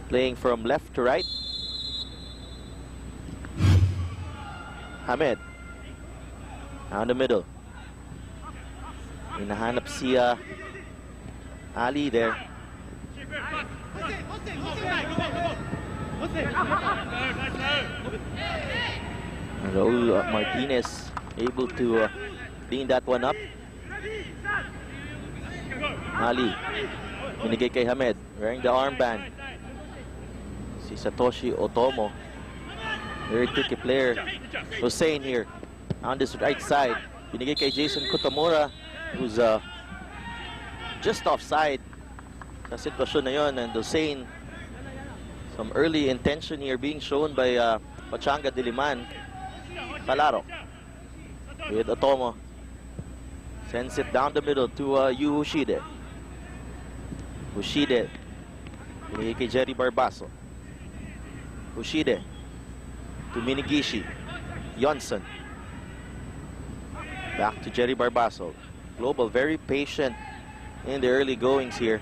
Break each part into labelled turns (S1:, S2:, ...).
S1: Playing from left to right. Hamed. Down the middle. Hinahanap si Ali there. Raul Martinez able to clean that one up. Ali. Binigay kay Hamed. Wearing the armband. Si Satoshi Otomo. Very tricky player. Hussein here. On this right side. Binigay kay Jason Kutamura. Who's just offside sa sitwasyon na yun. And Hussein, some early intention here being shown by Pachanga Diliman. Palaro with Otomo. Sends it down the middle to Yu Ushide. Ushide. Binigay kay Jerry Barbaso. Ushide to Minigishi. Johnson. Back to Jerry Barbaso. Global very patient in the early goings here.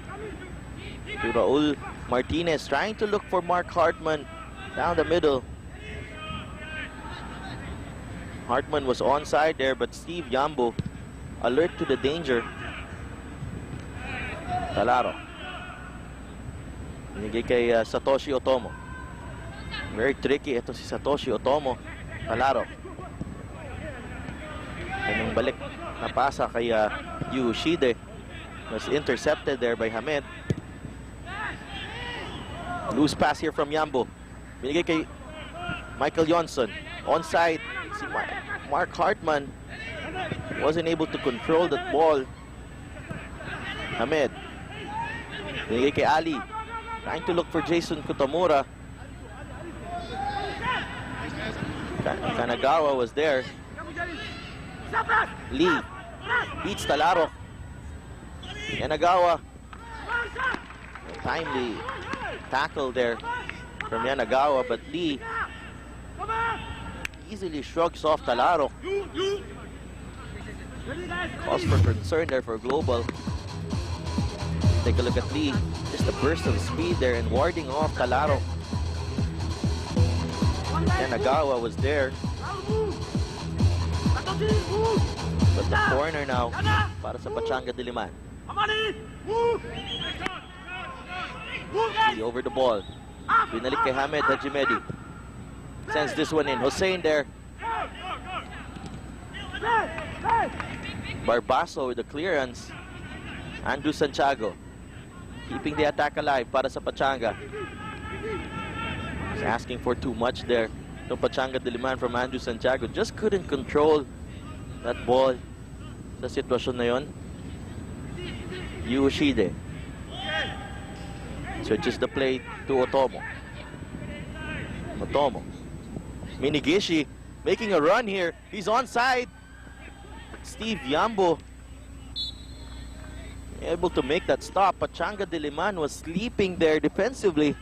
S1: To Raul Martinez trying to look for Mark Hartman down the middle. Hartman was onside there, but Steve Yambo alert to the danger. Talaro. Binigay kay Satoshi Otomo. Very tricky ito si Satoshi Otomo. Talaro. Anong balik na pasa kay Yu Ushide. Was intercepted there by Hamed. Loose pass here from Yambo. Binigay kay Michael Johnson. Onside. Si Mark Hartman wasn't able to control that ball. Hamed. Binigay kay Ali. Trying to look for Jason Kutamura. Kanagawa was there. Lee beats Talaro. Yanagawa. Timely tackle there from Yanagawa, but Lee easily shrugs off Talaro. Cause for concern there for Global. Take a look at Lee. Just a burst of speed there and warding off Talaro. Yanagawa was there. But the corner now para sa Pachanga Diliman. Lee over the ball. Binalik kay Hamed Hajimedi. Sends this one in. Hussein there. Barbaso with the clearance. Andrew Santiago keeping the attack alive para sa Pachanga. He's asking for too much there. No Pachanga Diliman from Andrew Santiago. Just couldn't control that ball sa sitwasyon na yon. Yu Ushide. Switches the play to Otomo. Otomo. Minigishi making a run here. He's onside. Steve Yambo able to make that stop. Pachanga Diliman was sleeping there defensively.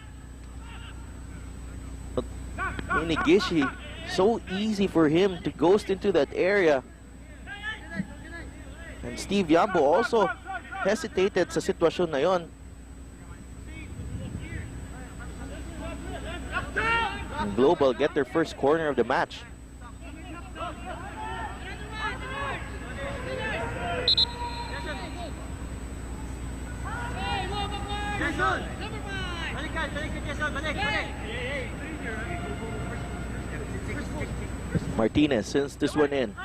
S1: But Minigishi, so easy for him to ghost into that area. And Steve Yambo also hesitated sa sitwasyon na yon. And Global get their first corner of the match. Martinez sends this one in.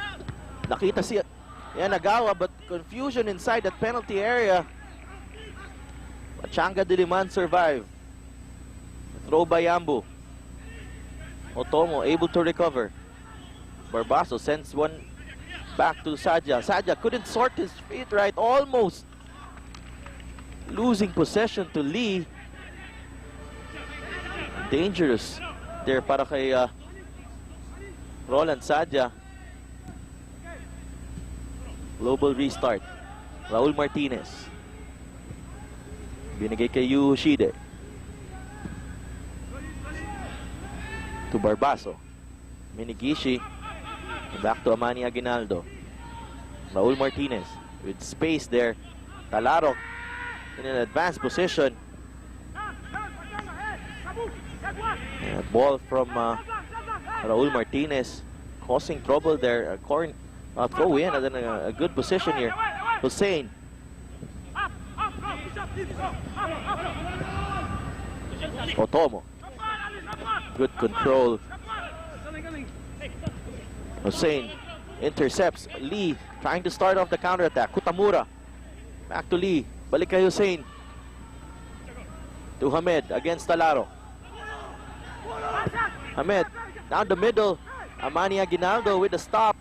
S1: Nakita si Yanagawa, but confusion inside that penalty area. Pachanga Diliman survive. Throw by Yambo. Otomo able to recover. Barbaso sends one back to Sadja. Sadja couldn't sort his feet right, almost losing possession to Lee. Dangerous there para kay Roland Sadja. Global restart. Raul Martinez. Binigay kay Yu Ushide. To Barbaso. Minigishi. Back to Amani Aguinaldo. Raul Martinez with space there. Talaro in an advanced position. Ball from Raul Martinez, causing trouble there. Throw in, and then a good position here. Hussein. Otomo. Good control. Hussein intercepts. Lee trying to start off the counterattack. Kutamura. Back to Lee. Balik kay Hussein. To Hamed against Talaro. Hamed down the middle. Amani Aguinaldo with the stop.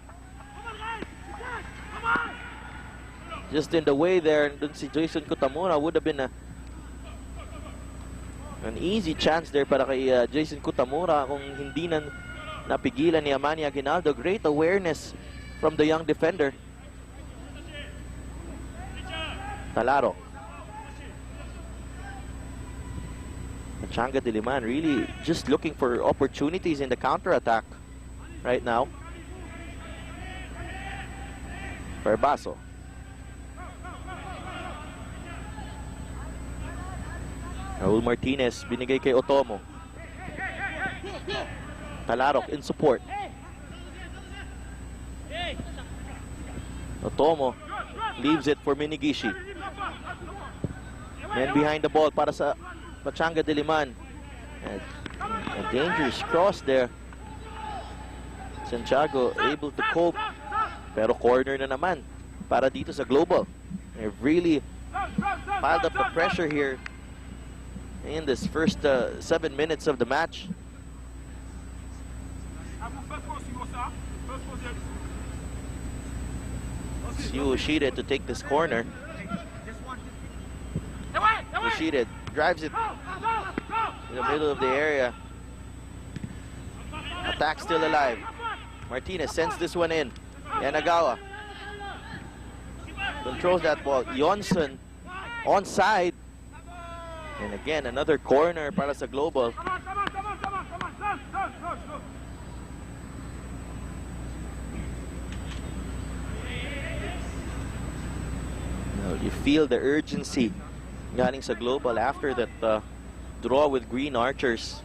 S1: Just in the way there, dun si Jason Kutamura would have been an easy chance there para kay Jason Kutamura kung hindi na napigilan ni Amani Aguinaldo. Great awareness from the young defender. Talaro. Pachanga Diliman really just looking for opportunities in the counter-attack right now. Barbaso. Raul Martinez, binigay kay Otomo. Talarok in support. Otomo leaves it for Minigishi. Men behind the ball para sa Pachanga Diliman. And a dangerous cross there. Santiago able to cope. Pero corner na naman para dito sa Global. They've really piled up the pressure here in this first 7 minutes of the match. Ushida to take this corner. Ushida drives it in the middle of the area. Attack still alive. Martinez sends this one in. Yanagawa controls that ball. Johnson onside. And again, another corner para sa Global. Now you feel the urgency galing sa Global after that draw with Green Archers.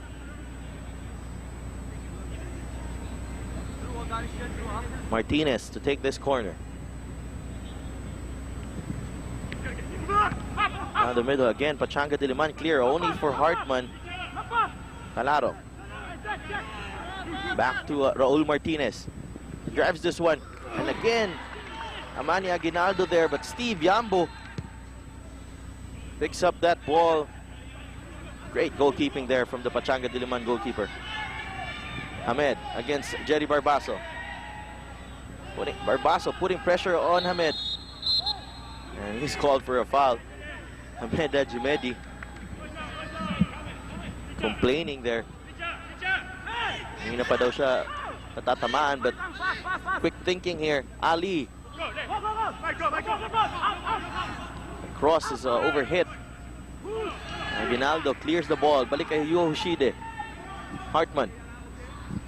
S1: Martinez to take this corner. Down the middle again, Pachanga Diliman clear only for Hartman. Talaro. Back to Raul Martinez. Drives this one. And again, Amani Aguinaldo there, but Steve Yambo picks up that ball. Great goalkeeping there from the Pachanga Diliman goalkeeper. Hamed against Jerry Barbaso. Barbaso putting pressure on Hamed. And he's called for a foul. Hamed Ajimedi complaining there. Hindi na pa daw siya natatamaan, but quick thinking here. Ali. The cross is overhit. Aguinaldo clears the ball. Balik kay Hoshide. Hartman.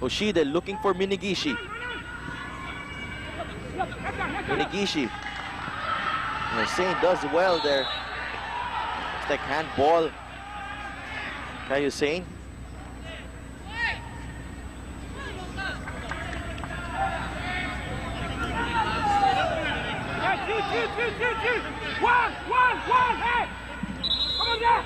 S1: Hoshide looking for Minigishi. Minigishi. Hussein does well there. It's like handball. Kay Hussein.
S2: Hey! Come on, yeah!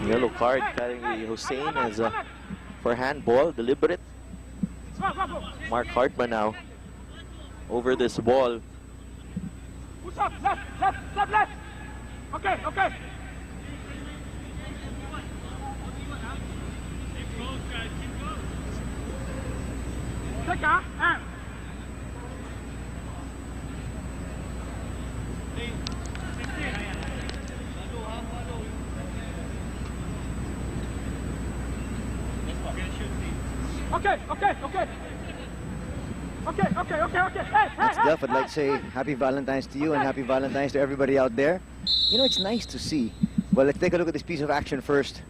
S1: Yellow card carrying Hussein as for handball, deliberate. Mark Hartman now over this ball.
S2: Push up, left. Okay. Take out, and. Okay.
S3: That's Duff. I'd like to say happy Valentine's to you and happy Valentine's to everybody out there. You know, it's nice to see. Well, let's take a look at this piece of action first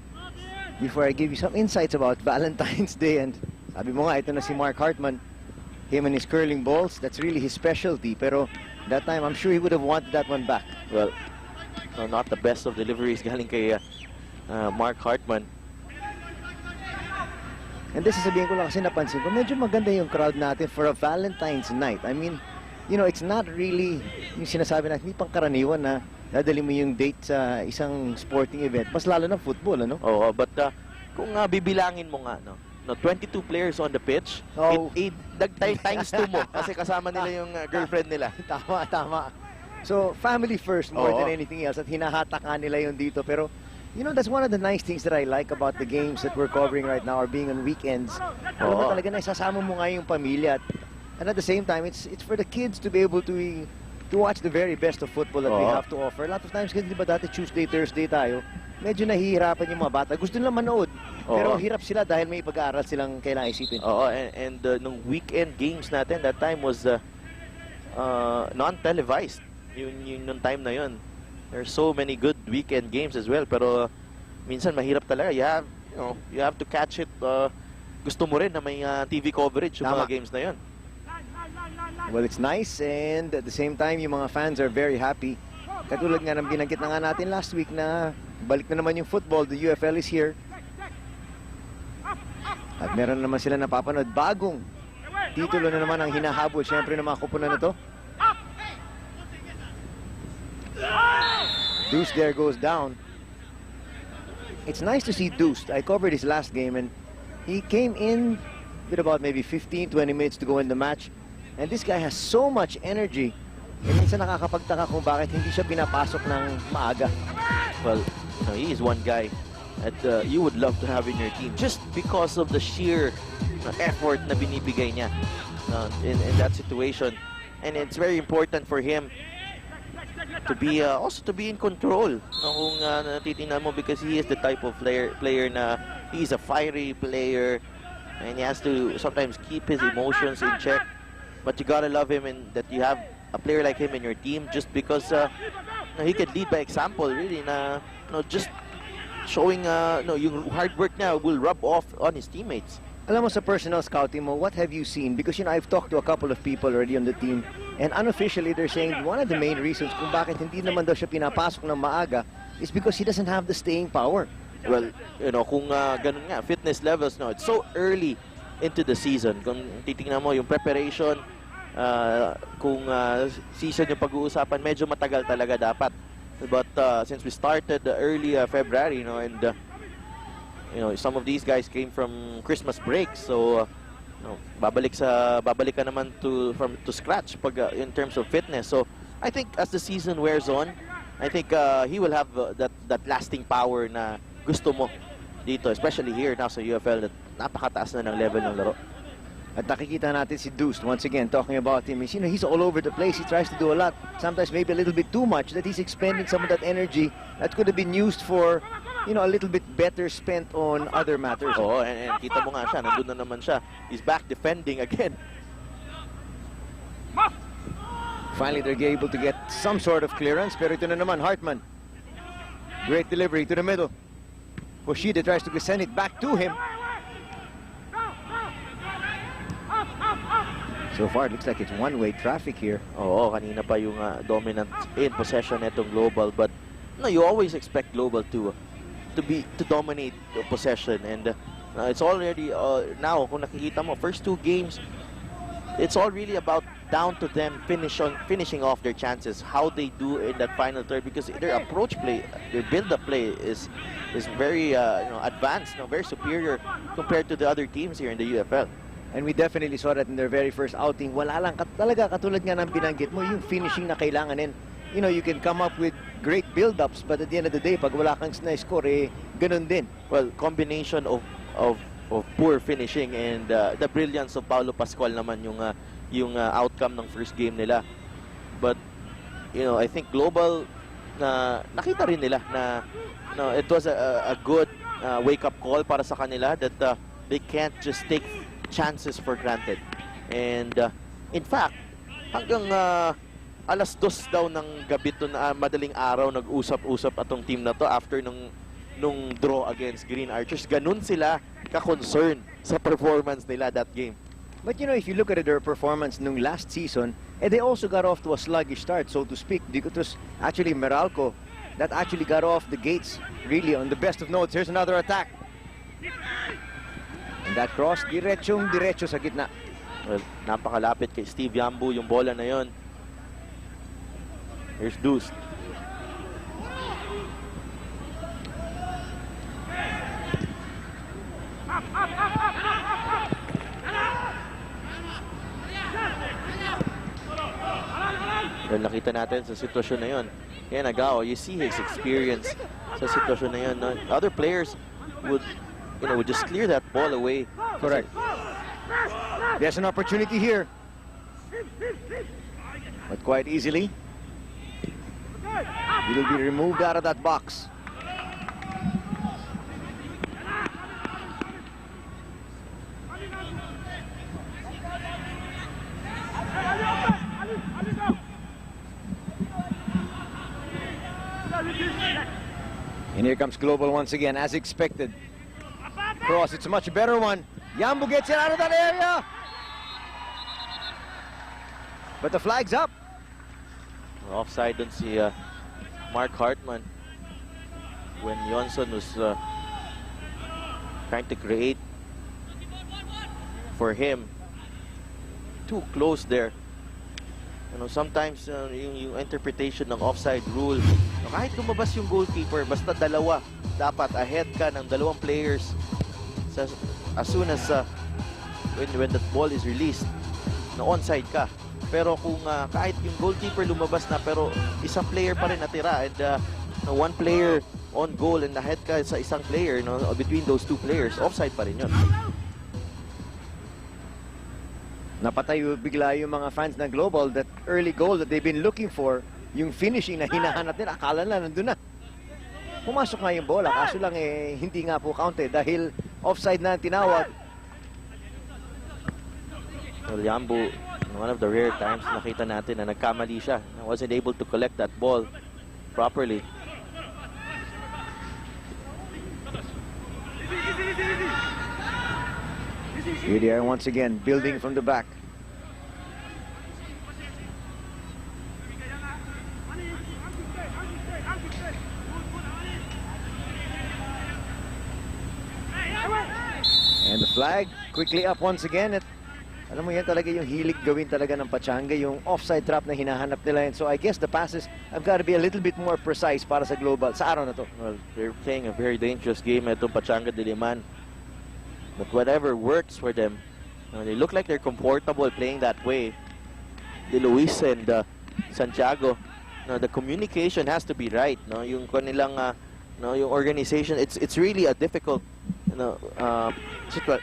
S3: before I give you some insights about Valentine's Day. And sabi mo nga, ito na si Mark Hartman. Him and his curling balls, that's really his specialty. Pero that time, I'm sure he would have wanted that one back.
S1: Well, no, not the best of deliveries galing kay Mark Hartman.
S3: And this is sabihin ko lang kasi napansin ko, medyo maganda yung crowd natin for a Valentine's night. I mean, you know, it's not really yung sinasabi natin, hindi pangkaraniwan na dadali mo yung date sa isang sporting event. Mas lalo na football, ano?
S1: Oo, but kung bibilangin mo nga, no, 22 players on the pitch,
S3: Oh.
S1: times 2 mo kasi kasama nila yung girlfriend nila.
S3: Tama, tama. So, family first more
S1: Oo.
S3: than anything else at hinahatakan nila yun dito. Pero, you know, that's one of the nice things that I like about the games that we're covering right now or being on weekends. Alam mo
S1: Oo.
S3: talaga na isasama mo nga yung pamilya. And at the same time, it's for the kids to be able to watch the very best of football that we
S1: Oo.
S3: have to offer. A lot of times, kasi di ba dati Tuesday, Thursday tayo, medyo nahihirapan yung mga bata. Gusto nila manood. Pero
S1: Oo.
S3: hirap sila dahil may pag-aaral silang kailangan isipin.
S1: Oo, and nung weekend games natin, that time was non-televised. Yung nung time na yun. There's so many good weekend games as well, pero minsan mahirap talaga. You have to catch it. Gusto mo rin na may TV coverage yung
S3: Tama.
S1: mga games na yun.
S3: Well, it's nice and at the same time, yung mga fans are very happy. Katulad nga ng binanggit na nga natin last week na balik na naman yung football. The UFL is here. At meron naman sila napapanood. Bagong titulo na naman ang hinahabol. Siyempre ng mga kupunan na to. Deuce there goes down. It's nice to see Deuce. I covered his last game and he came in with about maybe 15-20 minutes to go in the match. And this guy has so much energy. And minsan nakakapagtaka kung bakit hindi siya pinapasok ng maaga.
S1: Well, he is one guy that you would love to have in your team just because of the sheer effort na binibigay niya in that situation. And it's very important for him to be also to be in control. Kung natitingnan mo, because he is the type of player na he's a fiery player and he has to sometimes keep his emotions in check. But you gotta love him and that you have a player like him in your team just because he can lead by example, really. Na just showing yung hard work now will rub off on his teammates.
S3: Alam mo, sa personal scouting mo, what have you seen? Because, you know, I've talked to a couple of people already on the team and unofficially they're saying one of the main reasons kung bakit hindi naman daw siya pinapasok ng maaga is because he doesn't have the staying power.
S1: Well, kung ganun nga, fitness levels, it's so early into the season. Kung titingnan mo yung preparation, kung season yung pag-uusapan, medyo matagal talaga dapat. But since we started early February, and some of these guys came from Christmas break, so babalik ka naman to scratch pag in terms of fitness. So I think as the season wears on, I think he will have that lasting power na gusto mo dito, especially here now sa UFL, that napakataas na ng level ng laro.
S3: At nakikita natin si Deuce, once again, talking about him, he's all over the place. He tries to do a lot. Sometimes maybe a little bit too much, that he's expending some of that energy that could have been used for, a little bit better spent on other matters.
S1: Oo, and kita mo nga siya, nandun na naman siya. He's back defending again.
S3: Finally, they're able to get some sort of clearance, pero ito na naman, Hartman. Great delivery to the middle. Hoshida tries to send it back to him. So far, it looks like it's one-way traffic here.
S1: Oo, kanina pa yung dominant in possession netong Global, but you always expect Global to dominate the possession, and it's already now kung nakikita mo first two games, it's all really about down to them finishing off their chances, how they do in that final third, because their approach play, their build-up play is very advanced, very superior compared to the other teams here in the UFL.
S3: And we definitely saw that in their very first outing. Wala lang talaga, katulad nga ng binanggit mo, yung finishing na kailanganin. You can come up with great build-ups, but at the end of the day, pag wala kang score, ganun din.
S1: Well, combination of poor finishing and the brilliance of Paulo Pascual naman yung outcome ng first game nila. But I think Global nakita rin nila na it was a good wake-up call para sa kanila that they can't just take chances for granted. And in fact, hanggang alas 2 daw ng gabi to na madaling araw nag-usap-usap atong team na to after nung draw against Green Archers. Ganun sila ka-concern sa performance nila that game.
S3: But if you look at their performance nung last season, they also got off to a sluggish start, so to speak. Because actually Meralco that actually got off the gates really on the best of notes. Here's another attack. And that cross, diretso sa gitna.
S1: Well, napakalapit kay Steve Yambu yung bola na yon. Here's Deuce. Well, nakita natin sa sitwasyon na yon. Kaya Nagao, you see his experience sa sitwasyon na yon. No? Other players would, would just clear that ball away.
S3: Correct. There's an opportunity here. But quite easily, he will be removed out of that box. And here comes Global once again, as expected. Cross, it's a much better one. Yambu gets it out of that area. But the flag's up.
S1: Offside dun si Mark Hartman when Johnson was trying to create for him. Too close there. Sometimes yung interpretation ng offside rule, kahit lumabas yung goalkeeper, basta dalawa, dapat ahead ka ng dalawang players as soon as when the ball is released, na onside ka. Pero kung kahit yung goalkeeper lumabas na pero isang player pa rin natira and one player on goal and ahead ka sa isang player, between those two players, offside pa rin yun.
S3: Napatay bigla yung mga fans ng Global, that early goal that they've been looking for, yung finishing na hinahanap nila, akala na nandun na. Pumasok nga yung bola, kaso lang hindi nga po counted dahil offside na ang tinawag.
S1: Well, Yambu, one of the rare times nakita natin na nagkamali siya. Wasn't able to collect that ball properly.
S3: Here they are once again, building from the back. And the flag quickly up once again. At alam mo yan talaga yung hilig gawin talaga ng Pachanga, yung offside trap na hinahanap nila. And so I guess the passes have got to be a little bit more precise para sa Global sa araw na to.
S1: Well, they're playing a very dangerous game itong Pachanga Diliman. But whatever works for them, they look like they're comfortable playing that way. De Luis and Santiago, the communication has to be right. Yung kanilang, yung organization, it's really a difficult,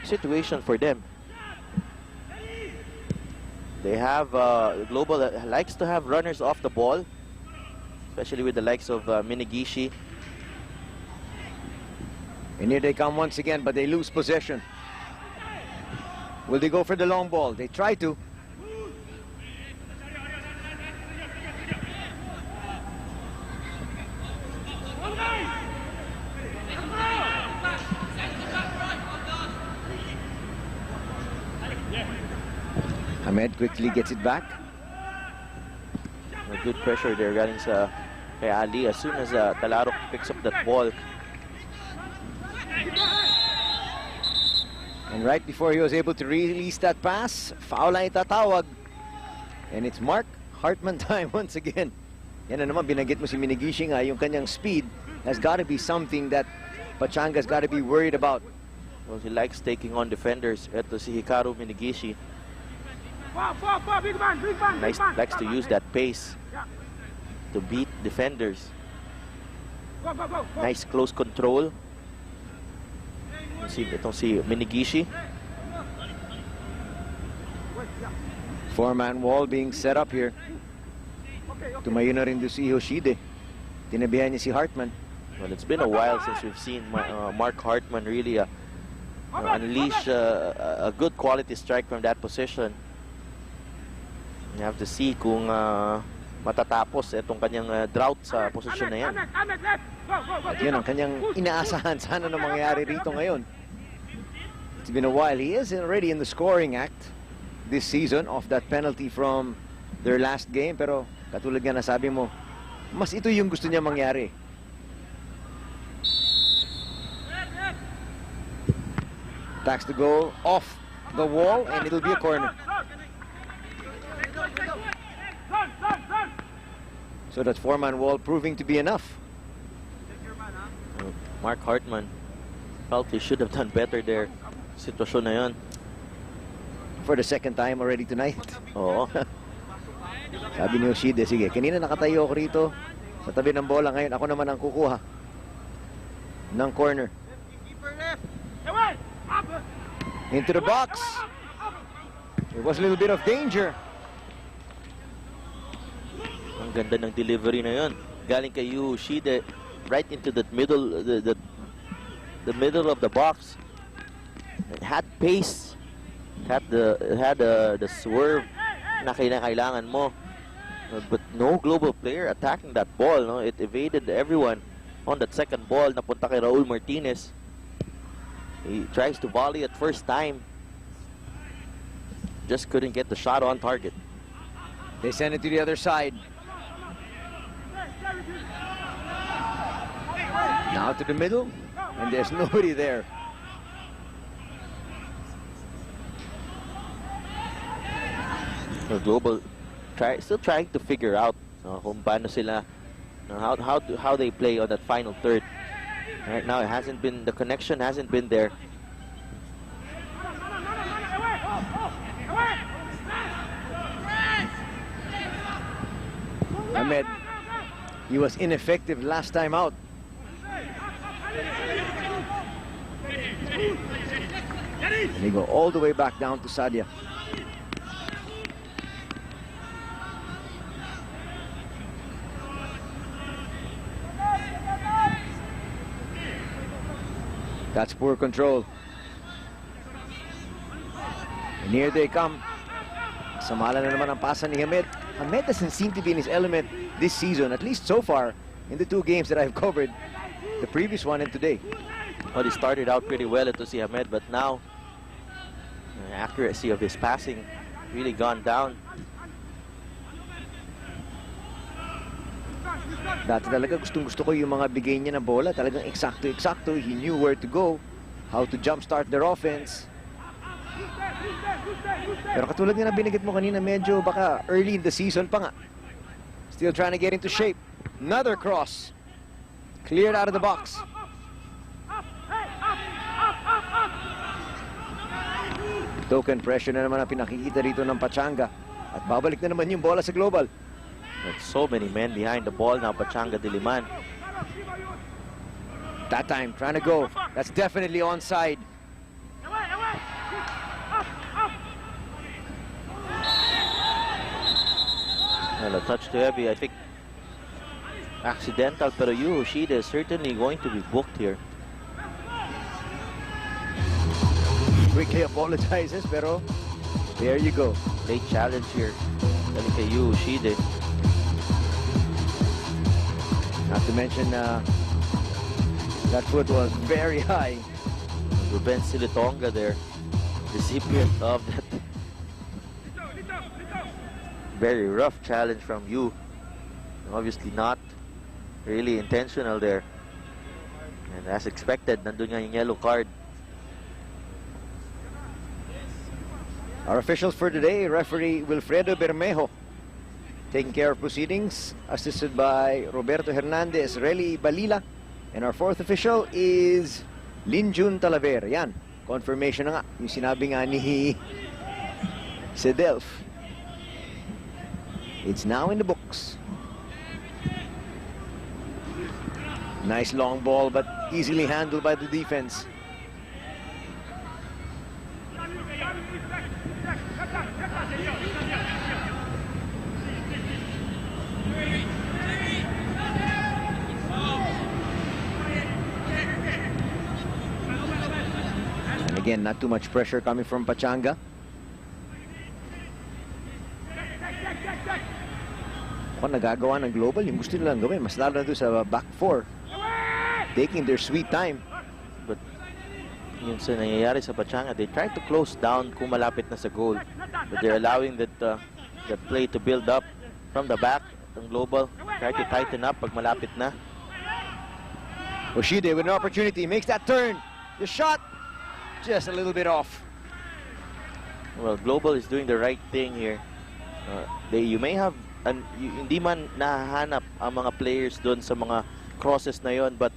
S1: situation for them. They have Global likes to have runners off the ball, especially with the likes of Minigishi.
S3: And here they come once again, but they lose possession. Will they go for the long ball? They try to. Ahmed quickly gets it back.
S1: A good pressure there galing sa kay Ali as soon as Talarok picks up that ball.
S3: And right before he was able to release that pass, foul ang itatawag. And it's Mark Hartman time once again. Yan na naman, binanggit mo si Minigishi nga, yung kanyang speed has got to be something that Pachanga's got to be worried about.
S1: Well, he likes taking on defenders. Ito si Hikaru Minigishi. Likes to use that pace to beat defenders. Nice close control. Itong si Minigishi.
S3: Four-man wall being set up here. Tumayo na rin doon si Yoshide. Tinabihan niya si Hartman.
S1: Well, it's been a while since we've seen Mark Hartman really unleash a good quality strike from that position. You have to see kung matatapos itong kanyang drought sa posisyon na yan.
S3: At yun ang kanyang inaasahan sana na mangyayari rito ngayon. It's been a while. He is already in the scoring act this season off that penalty from their last game. Pero katulad nga na sabi mo, mas ito yung gusto niya mangyari. Attacks the goal off the wall, and it'll be a corner. So that four-man wall proving to be enough.
S1: Mark Hartman felt he should have done better there. Sitwasyon na yun.
S3: For the second time already tonight.
S1: Oo.
S3: Sabi ni Yoshide, sige, kanina nakatayo ako rito sa tabi ng bola. Ngayon ako naman ang kukuha ng corner. Into the box. There was a little bit of danger.
S1: Ang ganda ng delivery na yun. Galing kay Yoshide right into the middle, the middle of the box. It had pace. Had the swerve na kailangan mo. But no global player attacking that ball. No? It evaded everyone on that second ball. Napunta kay Raul Martinez. He tries to volley at first time. Just couldn't get the shot on target.
S3: They send it to the other side. Now to the middle, and there's nobody there.
S1: The global still trying to figure out kung paano sila, how they play on that final third. Right now, the connection hasn't been there.
S3: Ahmed, he was ineffective last time out. And they go all the way back down to Sadia. That's poor control. And here they come. Samala na naman ang pasa ni Ahmed. Ahmed doesn't seem to be in his element this season, at least so far in the two games that I've covered, the previous one and today.
S1: Well, he started out pretty well to see Ahmed, but now the accuracy of his passing really gone down.
S3: Dati talaga gustong-gusto ko yung mga bigay niya na bola. Talagang eksakto-eksakto. He knew where to go, how to jumpstart their offense. Pero katulad nga na binigit mo kanina, medyo baka early in the season pa nga. Still trying to get into shape. Another cross. Cleared out of the box. Token pressure na naman ang pinakikita rito ng Pachanga. At babalik na naman yung bola sa global.
S1: There's so many men behind the ball now. Pachanga Diliman.
S3: That time, trying to go. That's definitely onside.
S1: Well, a touch too heavy, I think. Accidental, pero Yoshide is certainly going to be booked here.
S3: Quickly apologizes, pero there you go.
S1: Late challenge here. Galing kay Yoshide.
S3: Not to mention that foot was very high.
S1: Ruben Silitonga there, recipient of that very rough challenge from you. Obviously not really intentional there. And as expected, nandun nga yung yellow card.
S3: Our officials for today, referee Wilfredo Bermejo, taking care of proceedings, assisted by Roberto Hernandez, Relly Balila, and our fourth official is Linjun Talavera. Yan, confirmation na nga, yung sinabi nga ni Sedelf. It's now in the books. Nice long ball, but easily handled by the defense. And again, not too much pressure coming from Pachanga. Kung nagagawa ng global, yung gusto nilang gawin, mas lalo na doon sa back four. Taking their sweet time.
S1: But yun sa nangyayari sa Pachanga, they try to close down kung malapit na sa goal. But they're allowing that play to build up from the back ng global. Try to tighten up pag malapit na.
S3: Yoshide with an opportunity, makes that turn. The shot. just a little bit off.
S1: Well, Global is doing the right thing here. You may have, hindi man nahahanap ang mga players doon sa mga crosses na yon, but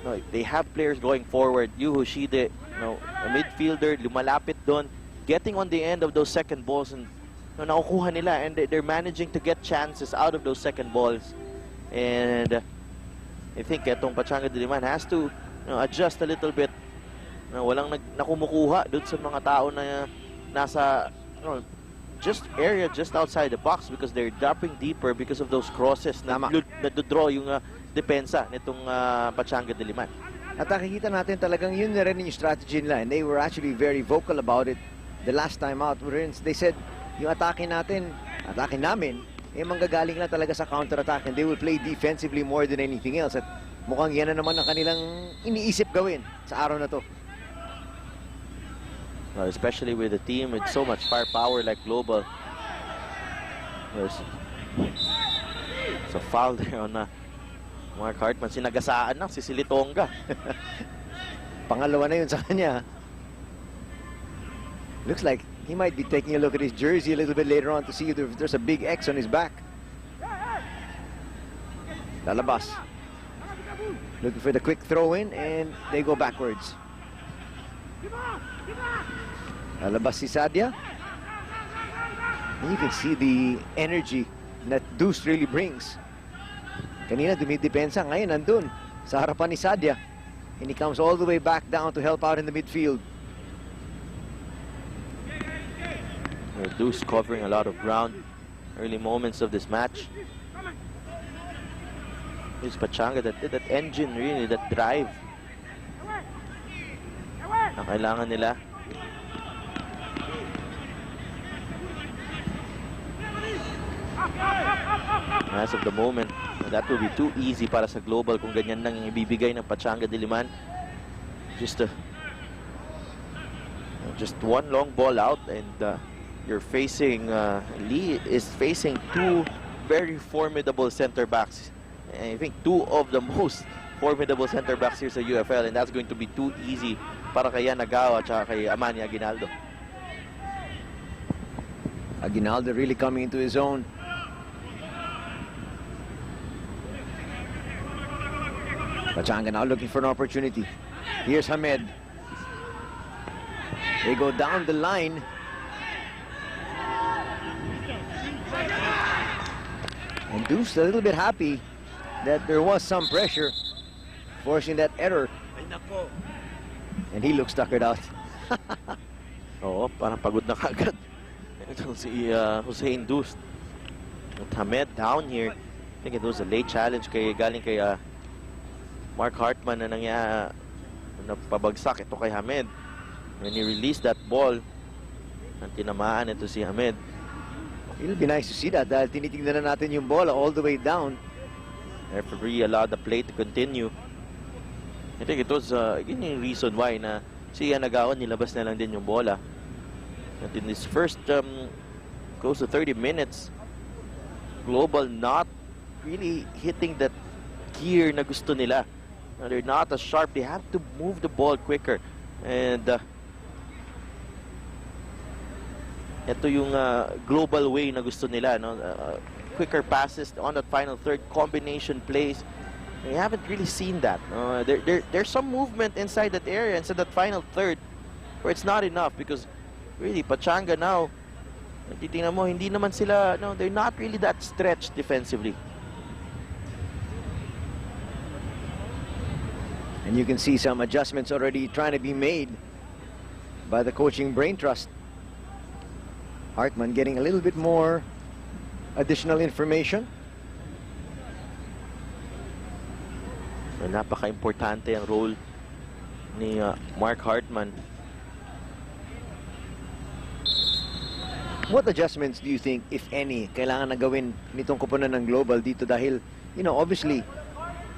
S1: no, they have players going forward. Yu Hoshide, a midfielder, lumalapit doon, getting on the end of those second balls, and nakukuha nila, and they're managing to get chances out of those second balls. And I think itong Pachanga Diliman has to adjust a little bit. Walang nakumukuha doon sa mga tao na nasa just outside the box, because they're dropping deeper because of those crosses na draw yung depensa nitong Pachanga Diliman.
S3: At nakikita natin talagang yun na rin yung strategy nila, and they were actually very vocal about it the last time out. They said yung atake namin, manggagaling lang talaga sa counter-attack, and they will play defensively more than anything else. At mukhang yan na naman ang kanilang iniisip gawin sa araw na to.
S1: Especially with a team with so much firepower like Global. There's a foul there on Mark Hartman. Sinagasaan na si Silitonga.
S3: Pangalawa na yun sa kanya. Looks like he might be taking a look at his jersey a little bit later on to see if there's a big X on his back. Lalabas. Looking for the quick throw in, and they go backwards. Lalabas si Sadia. And you can see the energy that Deuce really brings. Kanina dumidepensa, ngayon nandun sa harapan ni Sadia. And he comes all the way back down to help out in the midfield.
S1: Deuce covering a lot of ground early moments of this match. It's Pachanga that engine, really, that drive na kailangan nila. As of the moment, that will be too easy para sa Global kung ganyan lang yung ibibigay ng Pachanga Diliman. Just one long ball out, and you're facing Lee is facing two very formidable center backs. I think two of the most formidable center backs here sa UFL, and that's going to be too easy para kay Nagawa at kay Amani Aguinaldo.
S3: Aguinaldo really coming into his own. Pachanga now looking for an opportunity. Here's Hamed. They go down the line. And Deuce a little bit happy that there was some pressure, forcing that error. And he looks tuckered out.
S1: Oo, parang pagod na kagad. Ito si Hussein Deuce. With Hamed down here. I think it was a late challenge galing kay Mark Hartman na napabagsak ito kay Hamed. When he released that ball, ang tinamaan ito si Hamed.
S3: It'll be nice to see that dahil tinitingnan na natin yung bola all the way down.
S1: Referee allowed the play to continue. I think it was yun yung reason why na si Nagawa nilabas na lang din yung bola. At in this first close to 30 minutes, Global not really hitting that gear na gusto nila. They're not as sharp. They have to move the ball quicker. And ito yung Global way na gusto nila, no? Quicker passes on that final third, combination plays. We haven't really seen that. There's some movement inside that area, inside that final third, where it's not enough, because really Pachanga now, titingnan mo, hindi naman sila, no, they're not really that stretched defensively.
S3: And you can see some adjustments already trying to be made by the coaching brain trust. Hartman getting a little bit more additional information.
S1: So, napaka-importante ang role ni Mark Hartman.
S3: What adjustments do you think, if any, kailangan na gawin nitong koponan ng Global dito dahil, obviously,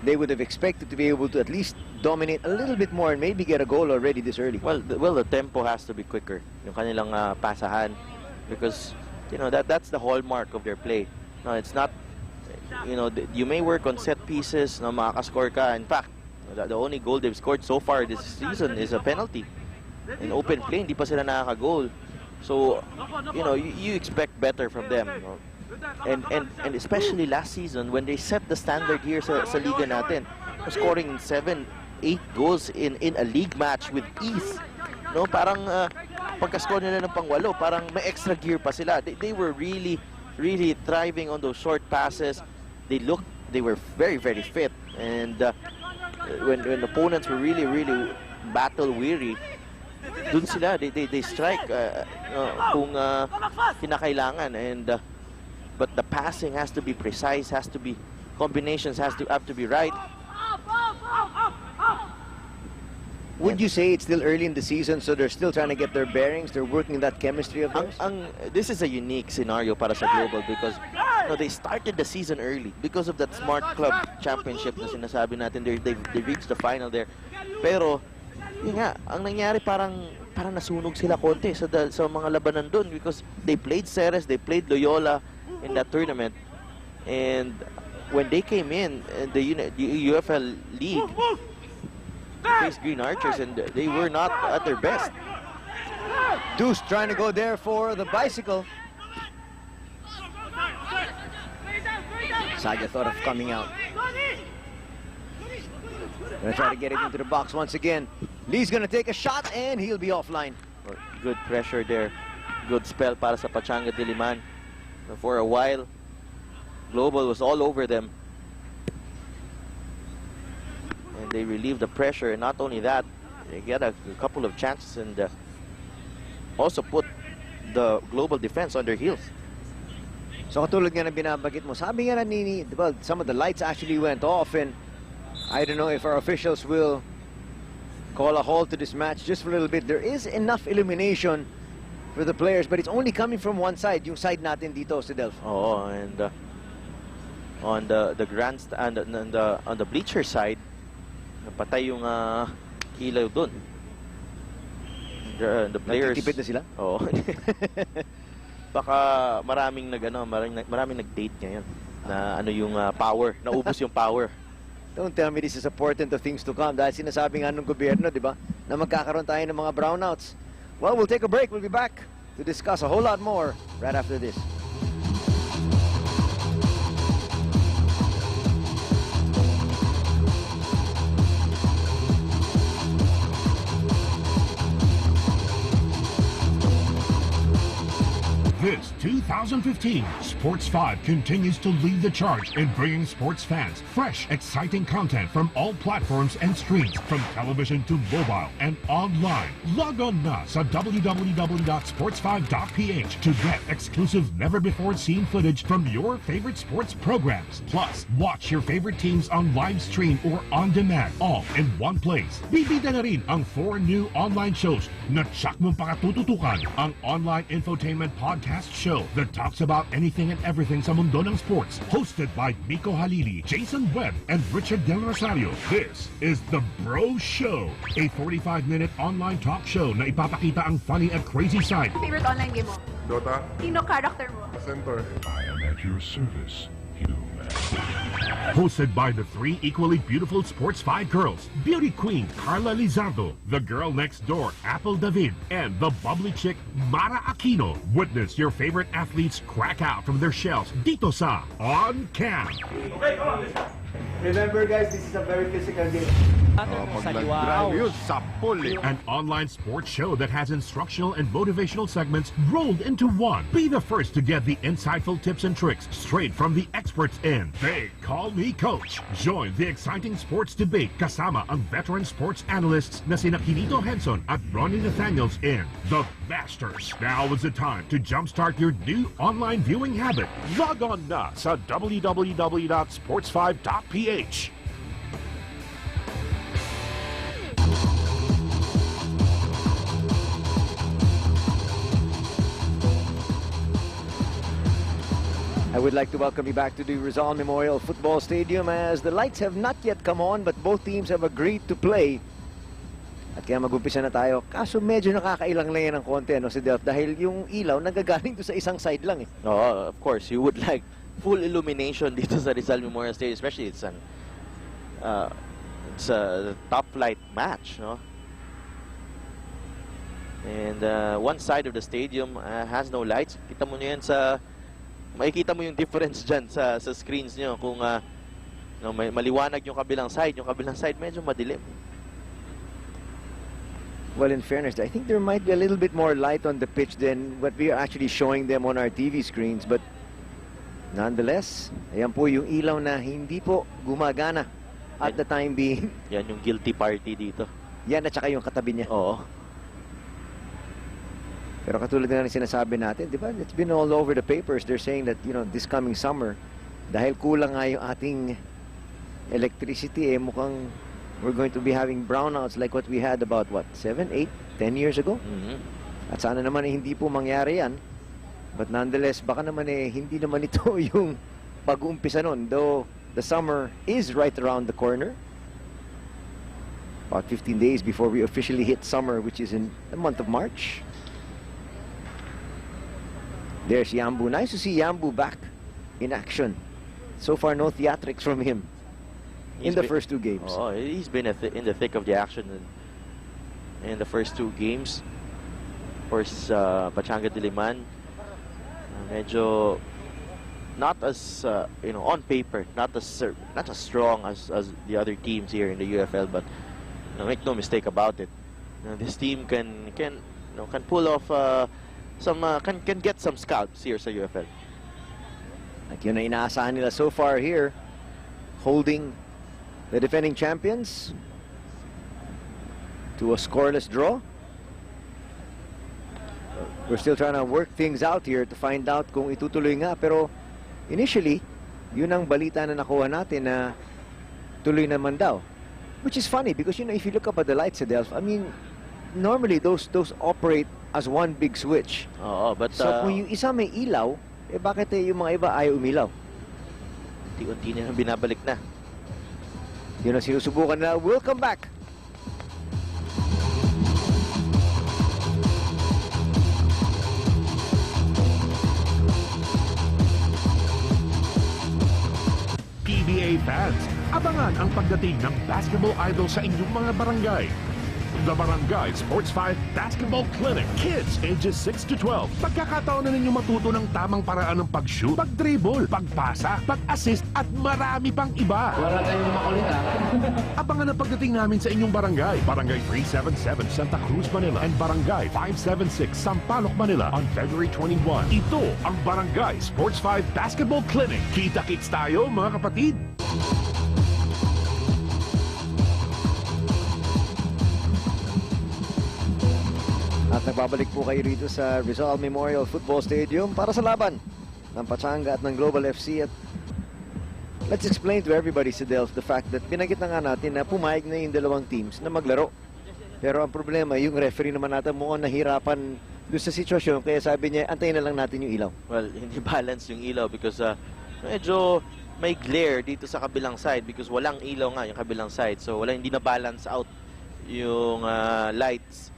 S3: they would have expected to be able to at least dominate a little bit more and maybe get a goal already this early.
S1: Well, the tempo has to be quicker. Yung kanilang pasahan, because that's the hallmark of their play. No, it's not. You may work on set pieces, makakascore ka. In fact, the only goal they've scored so far this season is a penalty. in open play, hindi pa sila nakaka-goal. So, you know, you expect better from them. No? And especially last season when they set the standard here sa liga natin, scoring 7, 8 goals in a league match with ease. No, parang pagka-score nila ng pang-8, parang may extra gear pa sila. They were really thriving on those short passes. They were very fit, and when opponents were really battle weary, dun sila they strike kung kinakailangan. And but the passing has to be precise, has to be combinations, have to be right.
S3: Would you say it's still early in the season, so they're still trying to get their bearings? They're working that chemistry of theirs?
S1: This is a unique scenario para sa Global because they started the season early because of that Smart Club Championship na sinasabi natin. They reached the final there. Pero, yun nga, ang nangyari parang nasunog sila konti sa mga labanan doon because they played Ceres, they played Loyola in that tournament. And when they came in the UFL League, faced Green Archers, and they were not at their best.
S3: Deuce trying to go there for the bicycle. Saga thought of coming out. Gonna try to get it into the box once again. Lee's gonna take a shot and he'll be offline.
S1: Good pressure there. Good spell para sa Pachanga Diliman. For a while, Global was all over them. And they relieved the pressure, and not only that, they get a couple of chances and also put the Global defense on their heels.
S3: So katulad nga na binabagit mo, sabi nga na well, some of the lights actually went off, and I don't know if our officials will call a halt to this match just for a little bit. There is enough illumination for the players, but it's only coming from one side, yung side natin dito, si Delph.
S1: Oh, and on the grandstand, on the bleacher side, napatay yung kilaw dun. The players...
S3: Nagtitipid na sila?
S1: Oo. Baka maraming nag-date ngayon na yung power, naubos yung power.
S3: Don't tell me this is a portent of things to come dahil sinasabi nga ng gobyerno, di ba, na magkakaroon tayo ng mga brownouts. Well, we'll take a break. We'll be back to discuss a whole lot more right after this.
S4: This 2015, Sports 5 continues to lead the charge in bringing sports fans fresh, exciting content from all platforms and screens, from television to mobile and online. Log on na sa www.sports5.ph to get exclusive never-before-seen footage from your favorite sports programs. Plus, watch your favorite teams on live stream or on demand, all in one place. Bibida na rin ang 4 new online shows na tsak mong pakatututukan. Ang online infotainment podcast show that talks about anything and everything sa mundo ng sports, hosted by Miko Halili, Jason Webb, and Richard Del Rosario. This is The Bro Show, a 45-minute online talk show na ipapakita ang funny at crazy side.
S5: Favorite online game mo?
S6: Dota,
S5: Sino character mo?
S6: Center.
S4: I am at your service, human. Hosted by the 3 equally beautiful Sports 5 girls, beauty queen Carla Lizardo, the girl next door Apple David, and the bubbly chick Mara Aquino. Witness your favorite athletes crack out from their shells dito sa On Cam.
S3: Remember guys, this is a very physical game.
S4: An online sports show that has instructional and motivational segments rolled into one. Be the first to get the insightful tips and tricks straight from the experts in They Call Me Coach. Join the exciting sports debate kasama ang veteran sports analysts na sina Quinito Henson at Ronnie Nathaniels in The Masters. Now is the time to jumpstart your new online viewing habit. Log on na sa www.sports5.ph.
S3: I would like to welcome you back to the Rizal Memorial Football Stadium as the lights have not yet come on but both teams have agreed to play. At kaya mag-umpisa na tayo. Kaso medyo nakakailang lang yan ng konti, si Delph, dahil yung ilaw nagagaling to sa isang side lang eh.
S1: Oh, of course, you would like full illumination dito sa Rizal Memorial Stadium, especially it's a top flight match, no? And one side of the stadium has no lights. Kita mo yan makikita mo yung difference dyan sa screens nyo kung maliwanag yung kabilang side. Yung kabilang side medyo madilim.
S3: Well, in fairness, I think there might be a little bit more light on the pitch than what we are actually showing them on our TV screens. But nonetheless, ayan po yung ilaw na hindi po gumagana at the time being.
S1: Yan yung guilty party dito.
S3: Yan at saka yung katabi niya.
S1: Oo.
S3: Pero katulad na ng sinasabi natin, di ba? It's been all over the papers. They're saying that, this coming summer, dahil kulang nga yung ating electricity, mukhang we're going to be having brownouts like what we had about, 7, 8, 10 years ago? At sana naman hindi po mangyari yan. But nonetheless, baka naman hindi naman ito yung pag-uumpisa nun. Though the summer is right around the corner. About 15 days before we officially hit summer, which is in the month of March. There's Yambu. Nice to see Yambu back in action. So far, no theatrics from him in the first 2 games.
S1: Oh, he's been in the thick of the action in the first 2 games. Of course, Pachanga Diliman, medyo not as on paper, not as strong as the other teams here in the UFL, but make no mistake about it. This team can pull off can get some scalps here sa UFL.
S3: At yun na inaasahan nila so far here, holding the defending champions to a scoreless draw. We're still trying to work things out here to find out kung itutuloy nga. Pero initially, yun ang balita na nakuha natin na tuloy naman daw. Which is funny because, if you look up at the lights, Adelph, I mean, normally those operate as one big switch.
S1: Oo, but
S3: so kung yung isa may ilaw, bakit yung mga iba ayaw umilaw?
S1: Unti-unti na binabalik na.
S3: Yun ang sinusubukan na. We'll come back.
S4: PBA fans, abangan ang pagdating ng basketball idol sa inyong mga barangay. The Barangay Sports 5 Basketball Clinic. Kids ages 6 to 12. Pagkakataon na ninyo matuto ng tamang paraan ng pag-shoot, pag-dribble, pagpasa, pag-assist, at marami pang iba.
S5: Wala tayong makulit ha.
S4: Abangan ang pagdating namin sa inyong barangay. Barangay 377 Santa Cruz, Manila and Barangay 576 Sampaloc, Manila on February 21. Ito ang Barangay Sports 5 Basketball Clinic. Kita-kits tayo mga kapatid!
S3: At nagbabalik po kayo rito sa Rizal Memorial Football Stadium para sa laban ng Pachanga at ng Global FC. At let's explain to everybody, Adelph, the fact that binanggit na nga natin na pumayag na yung dalawang teams na maglaro. Pero ang problema, yung referee naman natin mukhang nahirapan doon sa sitwasyon. Kaya sabi niya, antayin na lang natin yung ilaw.
S1: Well, hindi balance yung ilaw because medyo may glare dito sa kabilang side because walang ilaw nga yung kabilang side. So hindi na balance out yung lights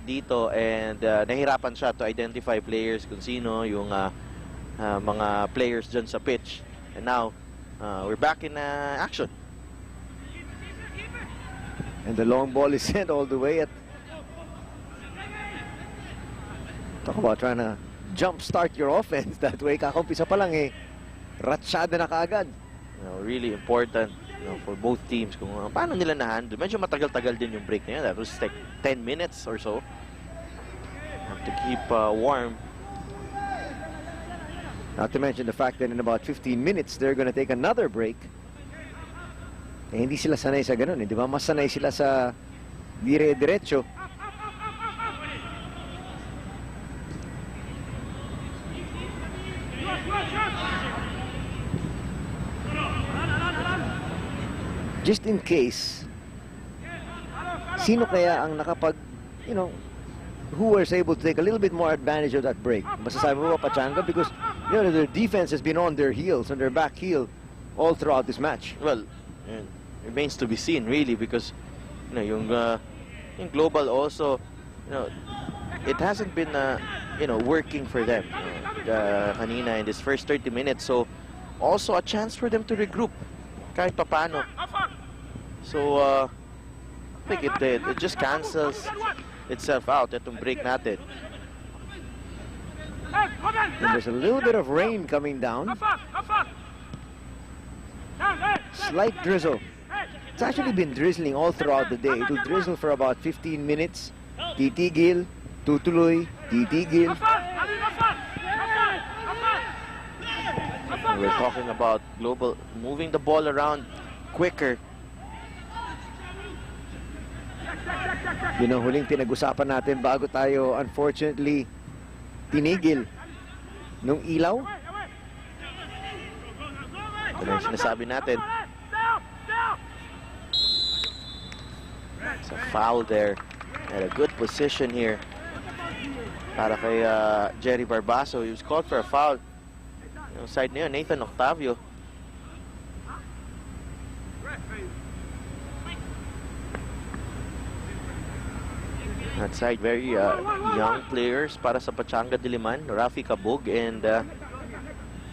S1: dito and nahirapan siya to identify players kung sino yung mga players dyan sa pitch. And now we're back in action.
S3: And the long ball is sent all the way at talk about trying to jumpstart your offense that way. Kakumpisa pa lang ratsyada na kaagad.
S1: Really important for both teams kung paano nila na-handle. Medyo matagal-tagal din yung break na yun. That was like 10 minutes or so. Have to keep warm.
S3: Not to mention the fact that in about 15 minutes, they're going to take another break. Hindi sila sanay sa ganun. Di ba? Mas sanay sila sa dire-diretso. Just in case, sino kaya ang nakapag, who was able to take a little bit more advantage of that break? Masasabi mo ba, Pachanga? Because, their defense has been on their heels, on their back heel, all throughout this match.
S1: Well, it remains to be seen, really, because, yung Global also, it hasn't been, working for them kanina in this first 30 minutes. So, also a chance for them to regroup kahit papano. So, I think it just cancels itself out itong break natin.
S2: Hey, come on,
S3: And there's a little bit of rain coming down.
S2: Up fast, up fast. Down, hey,
S3: Slight drizzle.
S2: hey.
S3: It's actually been drizzling all throughout the day. It will drizzle for about 15 minutes. Titigil, tutuloy, titigil.
S2: Up fast, Ali, up fast. Up fast, up fast. Up fast,
S1: We're talking about Global moving the ball around quicker.
S3: Yun ang huling pinag-usapan natin bago tayo, unfortunately, tinigil nung ilaw.
S1: Ito na yung sinasabi natin.
S2: Down, down.
S1: It's a foul there. Had a good position here. Para kay Jerry Barbaso. He was called for a foul. Yung side na yun, Nathan Octavio. That side, very young players para sa Pachanga Diliman. Rafi Cabug and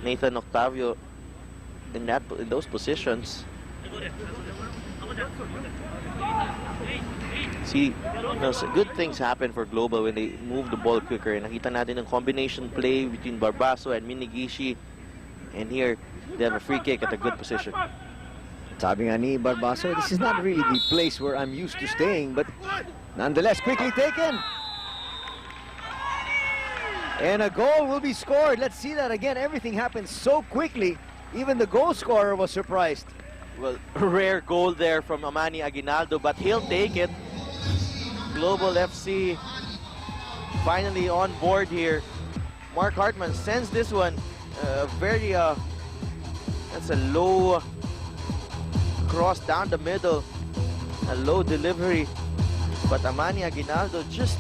S1: Nathan Octavio in those positions. See, good things happen for Global when they move the ball quicker. Nakita natin ang combination play between Barbaso and Minigishi. And here, they have a free kick at a good position.
S3: Sabi nga ni Barbaso, this is not really the place where I'm used to staying, but nonetheless, quickly taken. And a goal will be scored. Let's see that again. Everything happened so quickly. Even the goal scorer was surprised.
S1: Well, rare goal there from Amani Aguinaldo, but he'll take it. Global FC finally on board here. Mark Hartman sends this one that's a low cross down the middle, a low delivery, but Amani Aguinaldo just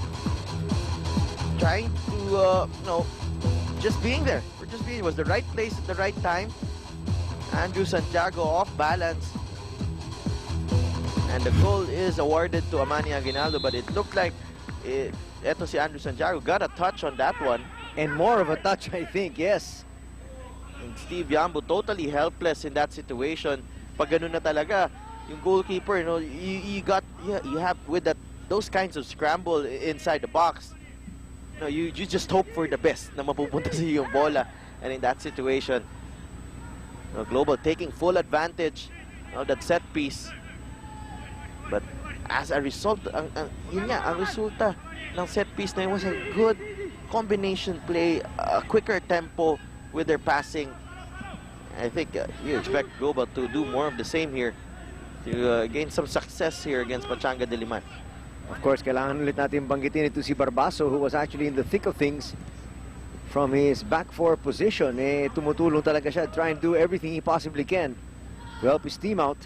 S1: trying to just being there. It was the right place at the right time. Andrew Santiago off balance, and the goal is awarded to Amani Aguinaldo, but it looked like eto si Andrew Santiago got a touch on that one.
S3: And more of a touch, I think, yes.
S1: And Steve Yambo totally helpless in that situation. Pag ganun na talaga, yung goalkeeper, you have with those kinds of scramble inside the box. You just hope for the best na mapupunta sa yung bola. And in that situation, Global taking full advantage of that set piece. But as a result, ang resulta ng set piece na yun was a good combination play, a quicker tempo with their passing. I think you expect Global to do more of the same here to gain some success here against Pachanga Diliman.
S3: Of course, kailangan ulit natin banggitin ito si Barbaso, who was actually in the thick of things from his back four position. Tumutulong talaga siya, try and do everything he possibly can to help his team out.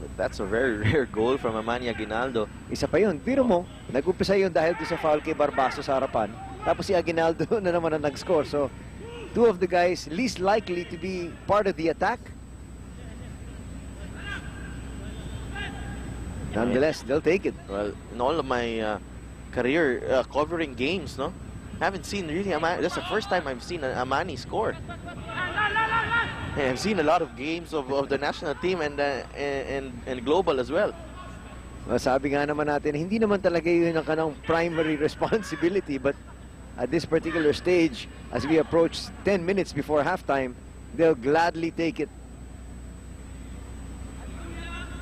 S1: But that's a very rare goal from Amani Aguinaldo.
S3: Isa pa yun, biro mo, nag-umpisa yun dahil doon sa foul kay Barbaso sa harapan. Tapos si Aguinaldo na naman ang nag-score. So, two of the guys least likely to be part of the attack. Nonetheless, they'll take it.
S1: Well, in all of my career covering games, haven't seen really Amani. That's the first time I've seen Amani score. And I've seen a lot of games of the national team and Global as well.
S3: Sabi nga naman natin, hindi naman talaga yun ang kanang primary responsibility, but at this particular stage, as we approach 10 minutes before halftime, they'll gladly take it.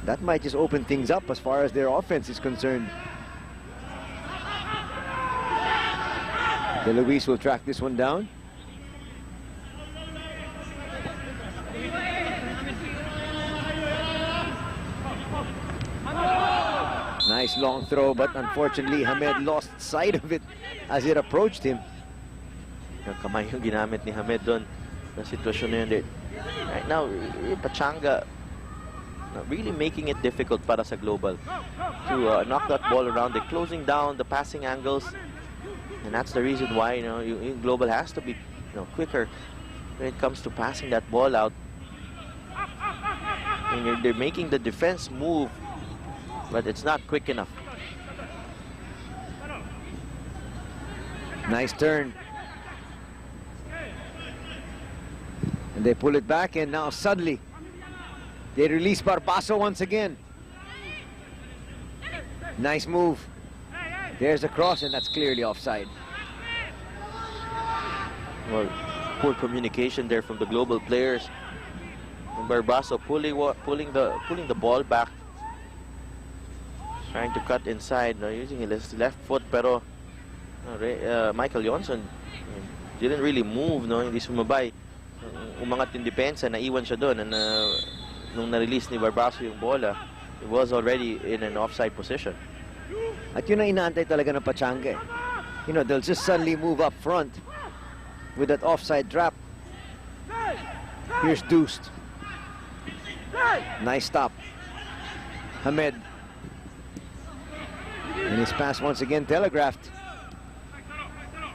S3: That might just open things up as far as their offense is concerned. De Luis will track this one down. Nice long throw, but unfortunately Hamed lost sight of it as it approached him.
S1: Yung kamay yung ginamit ni Hamed doon na sitwasyon na yun. Right now, Pachanga really making it difficult para sa Global to knock that ball around. They're closing down the passing angles, and that's the reason why Global has to be quicker when it comes to passing that ball out. And they're making the defense move, but it's not quick enough.
S3: Nice turn. And they pull it back, and now suddenly they release Barbaso once again. Nice move. There's a cross, and that's clearly offside.
S1: Well, poor communication there from the global players. And Barbaso pulling the ball back, trying to cut inside, using his left foot, pero Michael Johnson didn't really move, hindi sumabay. Umangat yung depensa, naiwan siya doon, and nung na-release ni Barbaso yung bola, it was already in an offside position.
S3: At yun ang inaantay talaga ng Pachanga. They'll just suddenly move up front with that offside trap. Here's Deuced. Nice stop. Hamed. And his pass once again telegraphed.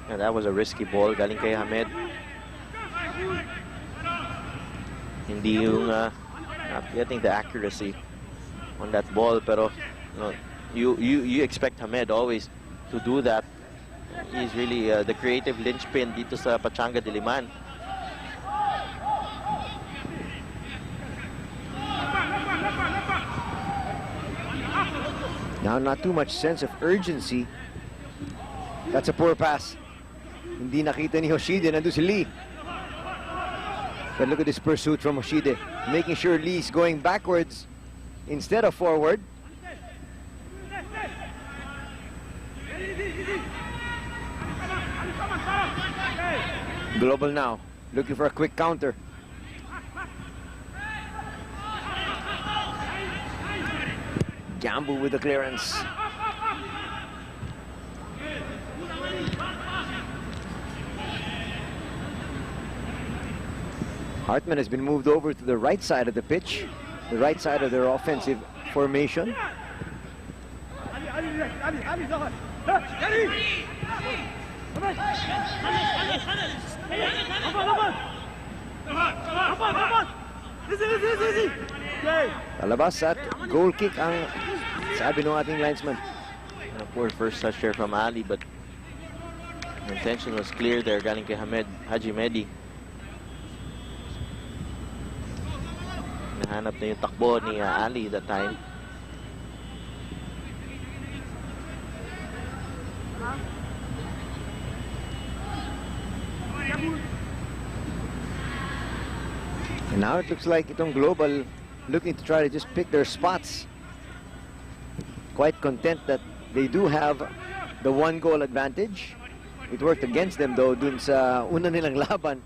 S1: And that was a risky ball galing kay Hamed. Hindi yung not getting the accuracy on that ball, pero you expect Hamed always to do that. He's really the creative linchpin dito sa Pachanga Diliman.
S3: Now, not too much sense of urgency. That's a poor pass. Hindi nakita ni Hoshide. Nandun si Lee. But look at this pursuit from Hoshide, making sure Lee's going backwards instead of forward. Global now, looking for a quick counter. Gamble with the clearance. Hartman has been moved over to the right side of the pitch, the right side of their offensive formation. Palabas at goal kick ang sabi ng ating linesman.
S1: And a poor first touch there from Ali, but the intention was clear there galing kay Haji Medi. Nahanap na yung takbo ni Ali that time.
S3: And now it looks like itong Global looking to try to just pick their spots. Quite content that they do have the 1-goal advantage. It worked against them though dun sa una nilang laban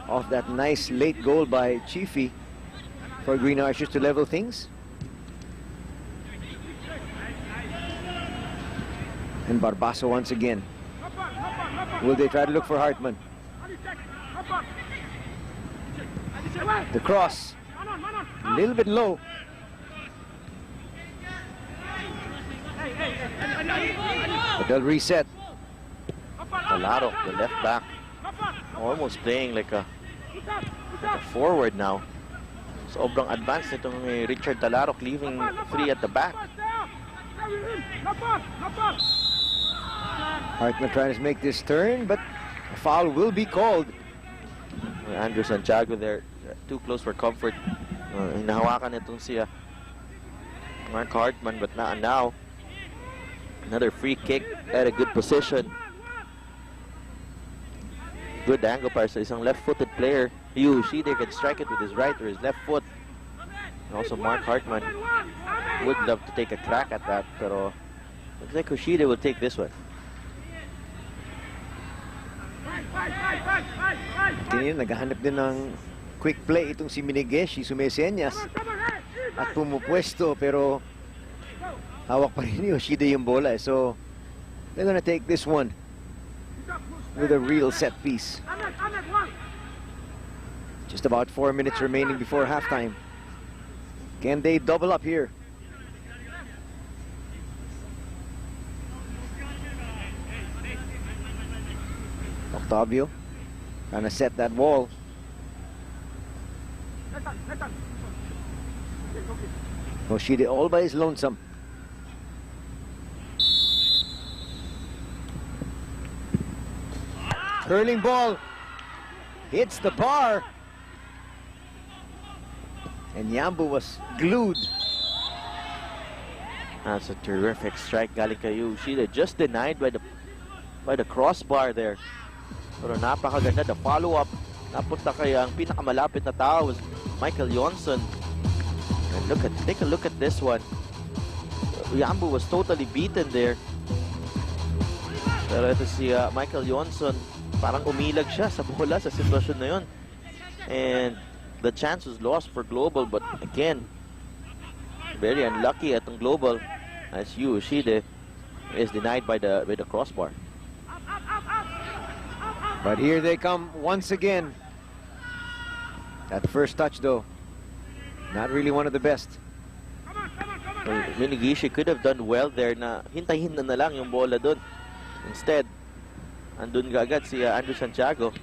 S3: off that nice late goal by Chiefy for Green Archers to level things. And Barbaso once again. Will they try to look for Hartman? The cross, a little bit low. But they'll reset.
S1: Talaro, the left back, almost playing like a forward now. Sobrang advanced nitong Richard Talaro, leaving free at the back.
S3: Hartman trying to make this turn, but a foul will be called.
S1: Andrew Santiago there, too close for comfort. Hinahawakan itong si Mark Hartman, but now another free kick at a good position. Good angle para sa isang left-footed player. Yoshide can strike it with his right or his left foot. And also Mark Hartman would love to take a crack at that, pero looks like Yoshide will take this one.
S3: Kanina naghahanap din ng quick play itong si Minegeshi, sumesenyas at pumupwesto, pero hawak pa rin ni Yoshide yung bola. So they're gonna take this one with a real set piece. Just about 4 minutes remaining before halftime. Can they double up here? Octavio trying to set that wall. Yoshide all by his lonesome. Curling ball hits the bar, and Yambu was glued.
S1: That's a terrific strike galing kay Yoshida. Just denied by the crossbar there. Pero napakaganda. The follow-up napunta kay ang pinakamalapit na tao was Michael Johnson. And take a look at this one. Yambu was totally beaten there. Pero ito si Michael Johnson, parang umilag siya sa bola sa sitwasyon na yun. And the chance was lost for Global, but again, very unlucky at ang Global as Yoshida is denied by the crossbar.
S3: But here they come once again. That first touch though, not really one of the best.
S1: Well, Minigishi could have done well there na hintayin na lang yung bola dun. Instead, andun agad si Andrew Santiago.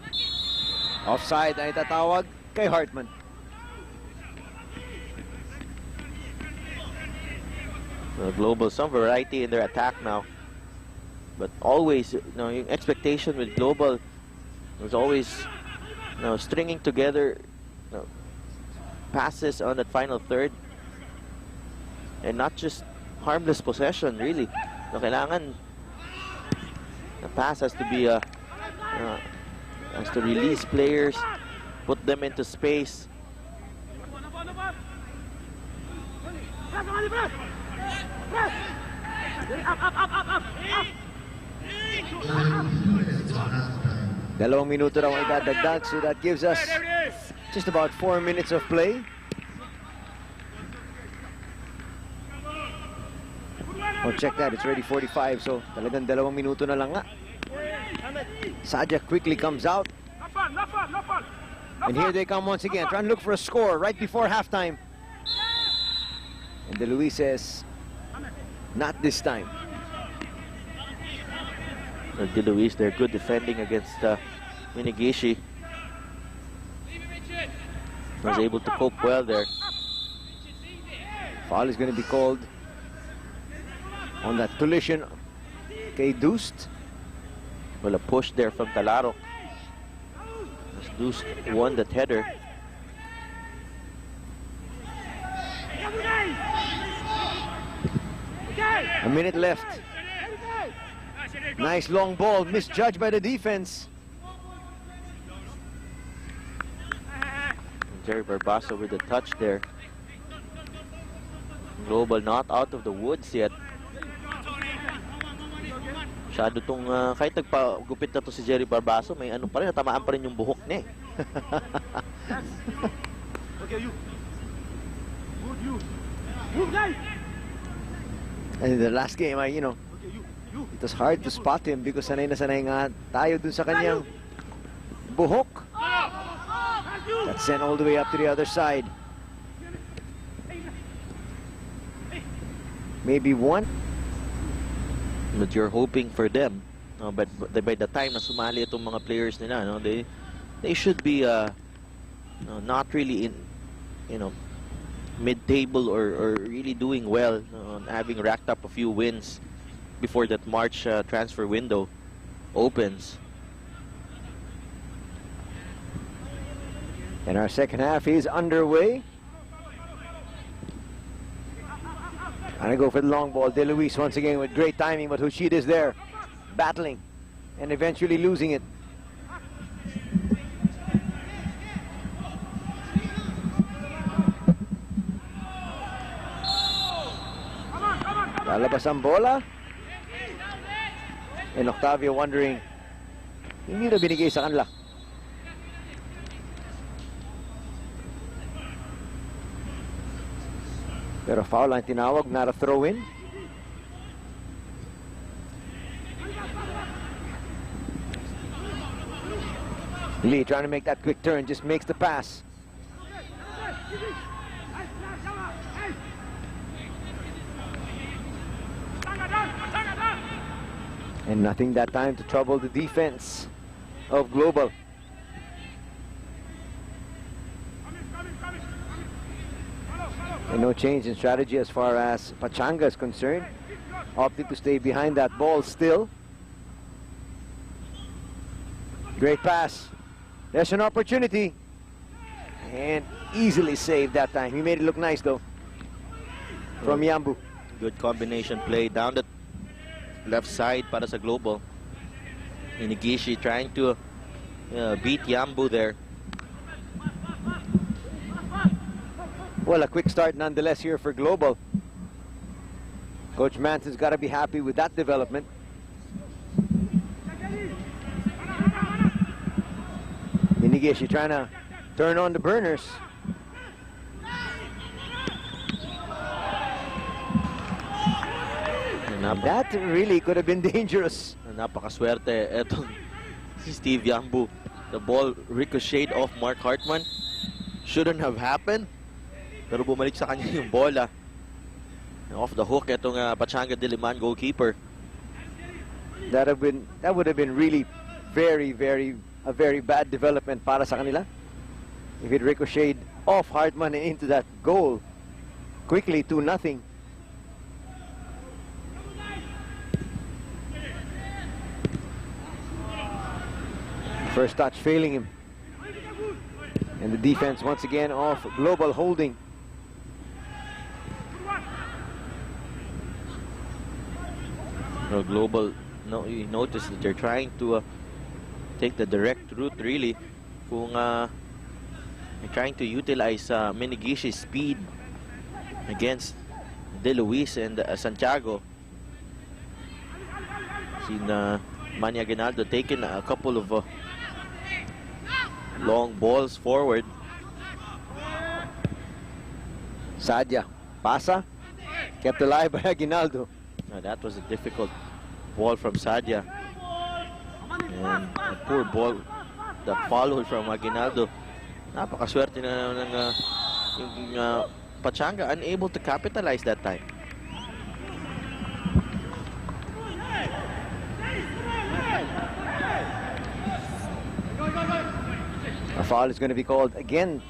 S3: Offside ay tatawag kay Hartman.
S1: Global, some variety in their attack now. But always, yung expectation with Global was always, stringing together passes on that final third. And not just harmless possession, really. Kailangan the pass has to be has to release players, put them into space.
S3: Dalawang minuto raw ang idadagdag, so that gives us just about 4 minutes of play. Oh, check that, it's already 45, so talagang dalawang minuto na lang nga. Saja quickly comes out. And here they come once again, trying to look for a score right before halftime. And De Luis says, not this time.
S1: De Luis, they're good defending against Minigishi. Was able to cope well there.
S3: Foul is going to be called on that collision kay Dust.
S1: Well, a push there from Talaro. As Dust won that header.
S3: A minute left. Nice long ball, misjudged by the defense.
S1: Jerry Barbaso with the touch there. Global not out of the woods yet. Masyado tong, kahit nagpagupit na to si Jerry Barbaso, may ano pa rin, natamaan pa rin yung buhok niya eh.
S3: And in the last game, it was hard to spot him because sanay na sanay nga tayo dun sa kanyang buhok. That's sent all the way up to the other side. Maybe one.
S1: But you're hoping for them. But by the time na sumali itong mga players nila, they should be not really in, mid-table or really doing well, having racked up a few wins before that March transfer window opens.
S3: And our second half is underway. And I go for the long ball. De Luis once again with great timing, but Hushid is there, battling and eventually losing it. Lalabas ang bola. And Octavio wondering, hindi na binigay sa kanila. Pero foul ang tinawag, not a throw-in. Lee trying to make that quick turn, just makes the pass. And nothing that time to trouble the defense of Global. And no change in strategy as far as Pachanga is concerned. Opted to stay behind that ball still. Great pass. There's an opportunity. And easily saved that time. He made it look nice though. From Yambu.
S1: Good combination play down the left side para sa Global. Inigishi trying to beat Yambu there.
S3: Well, a quick start nonetheless here for Global. Coach Manson's got to be happy with that development. Inigishi trying to turn on the burners. That really could have been dangerous.
S1: Napakaswerte etong si Steve Yambu. The ball ricocheted off Mark Hartman. Shouldn't have happened. Pero bumalik sa kanya yung bola. Off the hook etong Pachanga Diliman goalkeeper.
S3: That would have been really a very bad development para sa kanila. If it ricocheted off Hartman and into that goal quickly, 2-0. First touch failing him. And the defense once again off Global holding.
S1: No, Global, no, you notice that they're trying to take the direct route really. Kung they're trying to utilize Minigishi's speed against De Luis and Santiago. Seen Manny Aguinaldo taking a couple of long balls forward.
S3: Sadia, pasa, kept alive by Aguinaldo.
S1: That was a difficult ball from Sadia. And a poor ball that followed from Aguinaldo. Napakaswerte na ng Pachanga, unable to capitalize that time.
S3: A foul is going to be called again,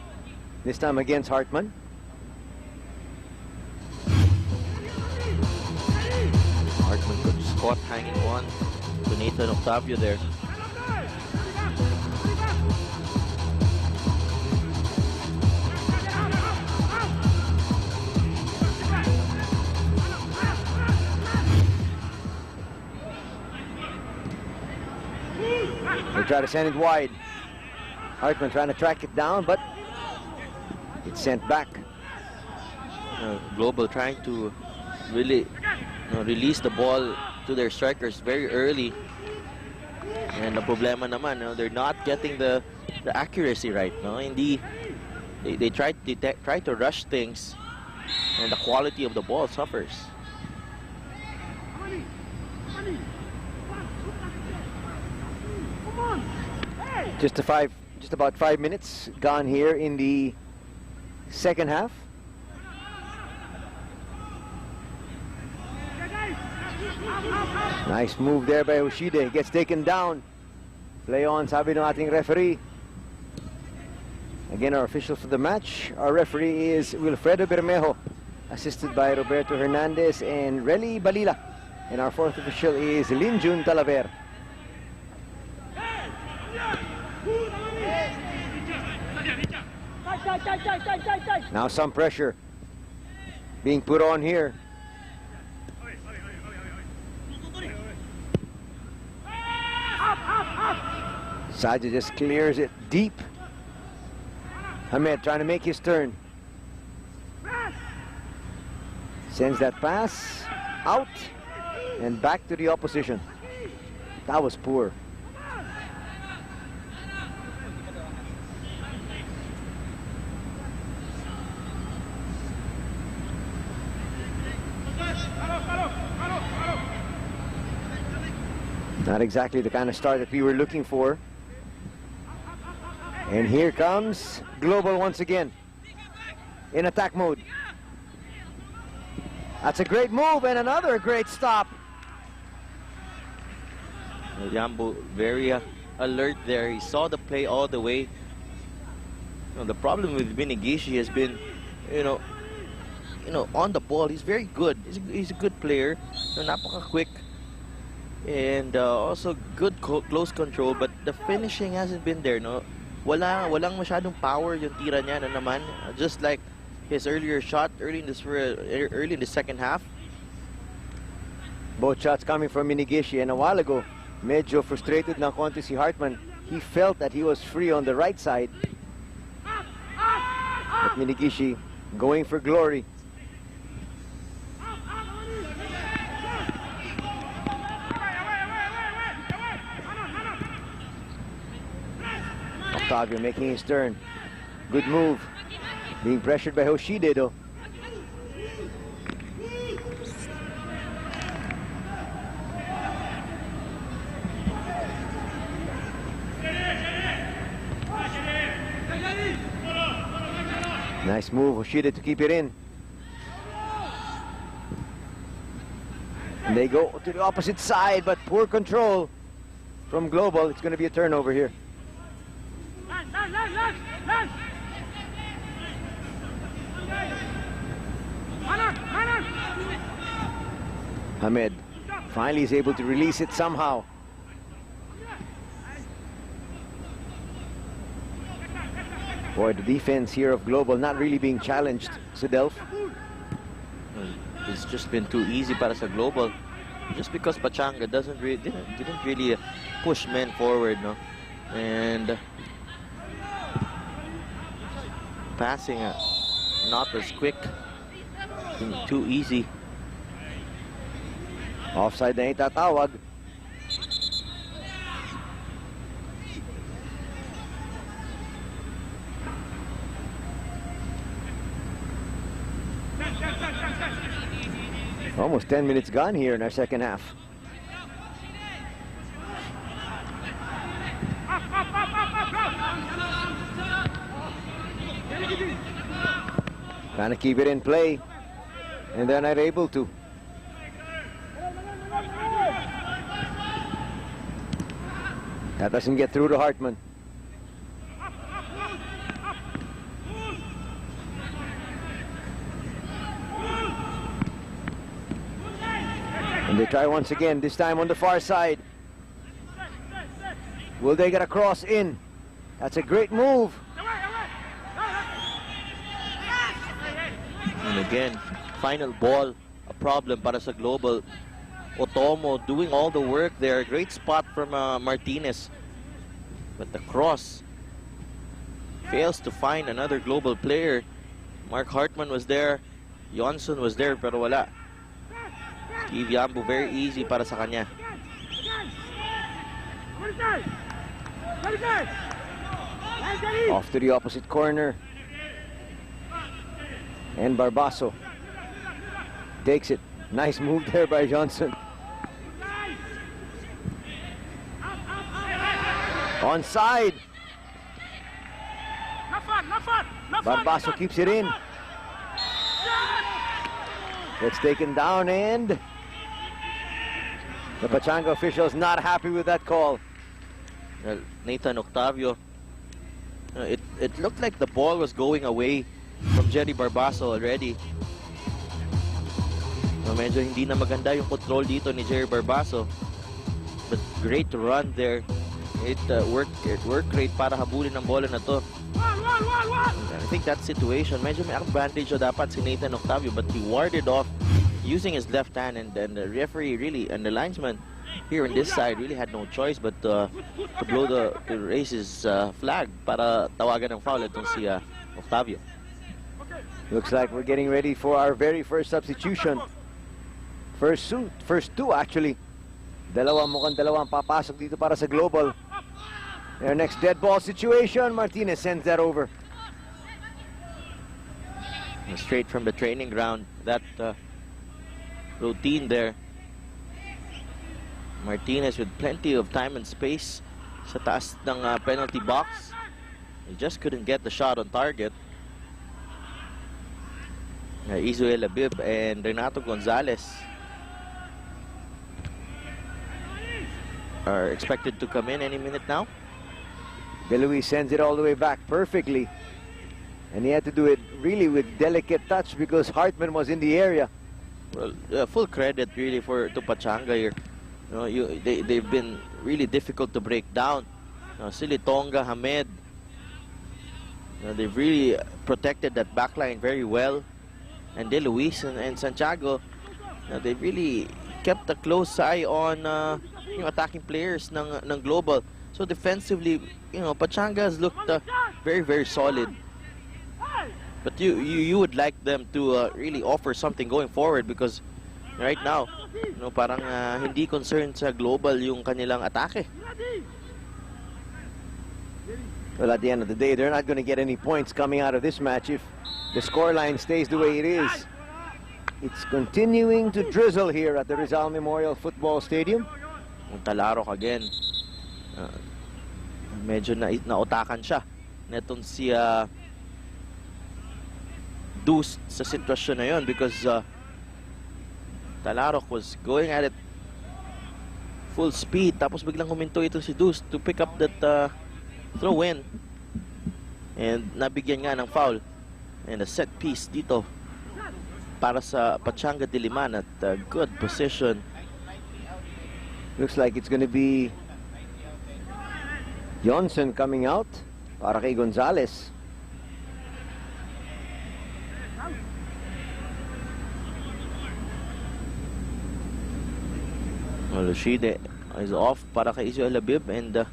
S3: this time against Hartman.
S1: Hartman got caught hanging on to Nathan Octavio there.
S3: They try to send it wide. Hartman trying to track it down, but it's sent back.
S1: Global trying to really release the ball to their strikers very early. And the problema naman, they're not getting the accuracy right. Hindi, they try to rush things, and the quality of the ball suffers.
S3: Just about 5 minutes gone here in the second half. Nice move there by Ushide. Gets taken down. Play on, sabi ng ating referee. Again, our official for the match. Our referee is Wilfredo Bermejo, assisted by Roberto Hernandez and Relly Balila. And our fourth official is Linjun Talaver. Now some pressure being put on here. Sadia just clears it deep. Hamed trying to make his turn. Sends that pass out and back to the opposition. That was poor. Not exactly the kind of start that we were looking for. And here comes Global once again in attack mode. That's a great move and another great stop.
S1: Yambu very alert there. He saw the play all the way. The problem with Minigishi has been, on the ball. He's very good. He's a good player. Napaka-quick. And also good close control, but the finishing hasn't been there. Walang masyadong power yung tira niya na naman. Just like his earlier shot early in the second half.
S3: Both shots coming from Minigishi, and a while ago, medyo frustrated ng konti si Hartman. He felt that he was free on the right side. But Minigishi going for glory. Octavio making his turn. Good move. Being pressured by Hoshide though. Nice move, Hoshide, to keep it in. And they go to the opposite side, but poor control from Global. It's going to be a turnover here. Hamed finally is able to release it somehow. Boy, the defense here of Global not really being challenged, Sidelf.
S1: It's just been too easy para sa Global. Just because Pachanga didn't really push men forward, no? And passing not as quick, too easy.
S3: Offside na itatawag. Almost 10 minutes gone here in our second half. Trying to keep it in play, and they're not able to. That doesn't get through to Hartman. And they try once again, this time on the far side. Will they get a cross in? That's a great move.
S1: And again, final ball, a problem para sa Global. Otomo doing all the work there. Great spot from Martinez. But the cross fails to find another Global player. Mark Hartman was there. Johnson was there, pero wala. Steve Yambu, very easy para sa kanya.
S3: Off to the opposite corner. And Barbaso takes it. Nice move there by Johnson. Onside. Barbaso keeps it in. Gets taken down, and the Pachanga officials not happy with that call.
S1: Nathan Octavio, it looked like the ball was going away from Jerry Barbaso already. Medyo hindi na maganda yung control dito ni Jerry Barbaso. But great run there. It worked great para habulin ang bola na to. I think that situation, medyo may advantage dapat si Nathan Octavio, but he warded off using his left hand, and the referee really, and the linesman here on this side really had no choice but to raise his flag para tawagan ng foul itong si Octavio.
S3: Looks like we're getting ready for our very first substitution. First two actually. Mukhang dalawang papasok dito para sa Global. Their next dead ball situation, Martinez sends that over.
S1: Straight from the training ground, that routine there. Martinez with plenty of time and space sa taas ng penalty box. He just couldn't get the shot on target. Izuel Abib and Renato Gonzalez are expected to come in any minute now.
S3: De Luis sends it all the way back perfectly. And he had to do it really with delicate touch because Hartman was in the area.
S1: Well, full credit really to Pachanga here. They've been really difficult to break down. Silitonga, Hamed, they've really protected that backline very well. And De Luis and Santiago, they've really kept a close eye on yung attacking players ng Global. So defensively, Pachanga has looked very, very solid. But you would like them to really offer something going forward, because right now, parang hindi concerned sa Global yung kanilang atake.
S3: Well, at the end of the day, they're not going to get any points coming out of this match if the scoreline stays the way it is. It's continuing to drizzle here at the Rizal Memorial Football Stadium.
S1: Talarok again. Medyo nautakan siya. Netong si Deuce sa sitwasyon na yun, because Talarok was going at it full speed, tapos biglang huminto ito si Deuce to pick up that throw in, and nabigyan nga ng foul, and a set piece dito para sa Pachanga Diliman at good position.
S3: Looks like it's going to be Johnson coming out para kay Gonzales.
S1: Lushide is off para kay Izo Labib, and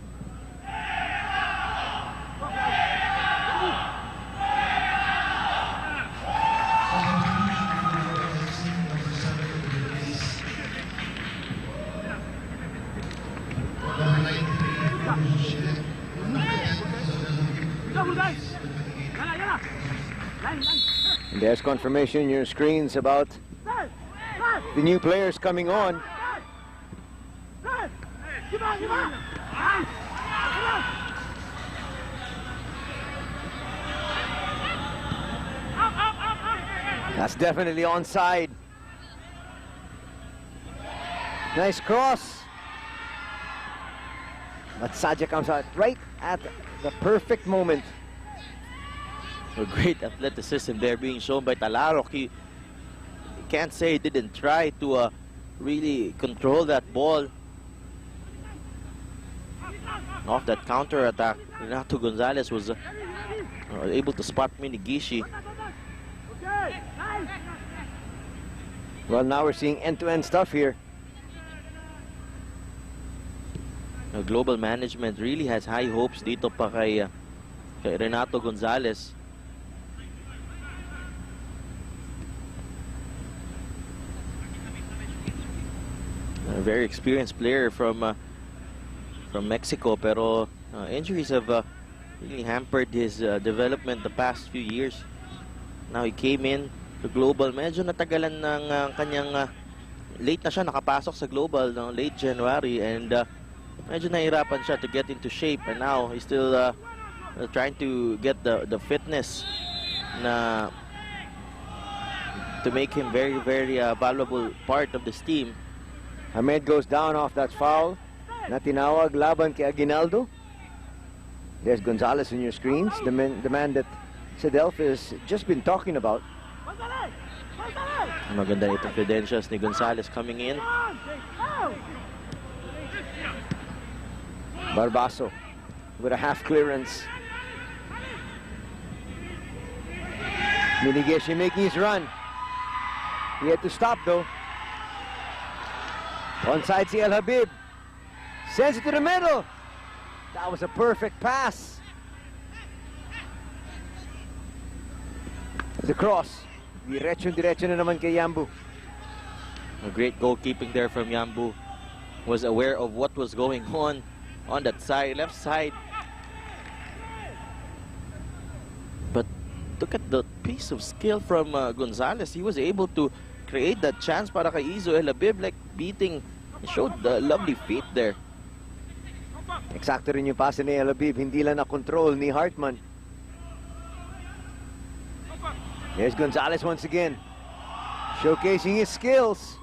S3: and there's confirmation in your screens about the new players coming on. That's definitely onside. Nice cross. But Saja comes out right at the perfect moment.
S1: a great athleticism there being shown by Talarok. He can't say he didn't try to really control that ball. Off that counter attack, Renato Gonzalez was able to spot Minigishi.
S3: Well, now we're seeing end-to-end stuff here.
S1: Global management really has high hopes dito pa kay Renato Gonzalez. A very experienced player from Mexico, pero injuries have really hampered his development the past few years. Now he came in to Global. Medyo natagalan ng kanyang late na siya nakapasok sa Global, no, late January, and medyo nahirapan siya to get into shape, and now he's still trying to get the fitness na to make him very, very valuable part of this team.
S3: Hamed goes down off that foul. Natinawag laban kay Aguinaldo. There's Gonzalez on your screens, the man that Sedelf has just been talking about.
S1: Maganda itong credentials ni Gonzalez coming in.
S3: Barbaso with a half clearance. Minigeshi making his run. He had to stop though. Onside si El Habib. Sends it to the middle. That was a perfect pass. The cross. Diretso na naman kay Yambu.
S1: A great goalkeeping there from Yambu. Was aware of what was going on that side, left side. But look at the piece of skill from Gonzalez. He was able to create that chance para kay Izo El Habib, like beating. He showed the lovely feet there.
S3: Eksakto rin yung pase ni El Habib. Hindi lang na-control ni Hartman. There's Gonzalez once again. Showcasing his skills.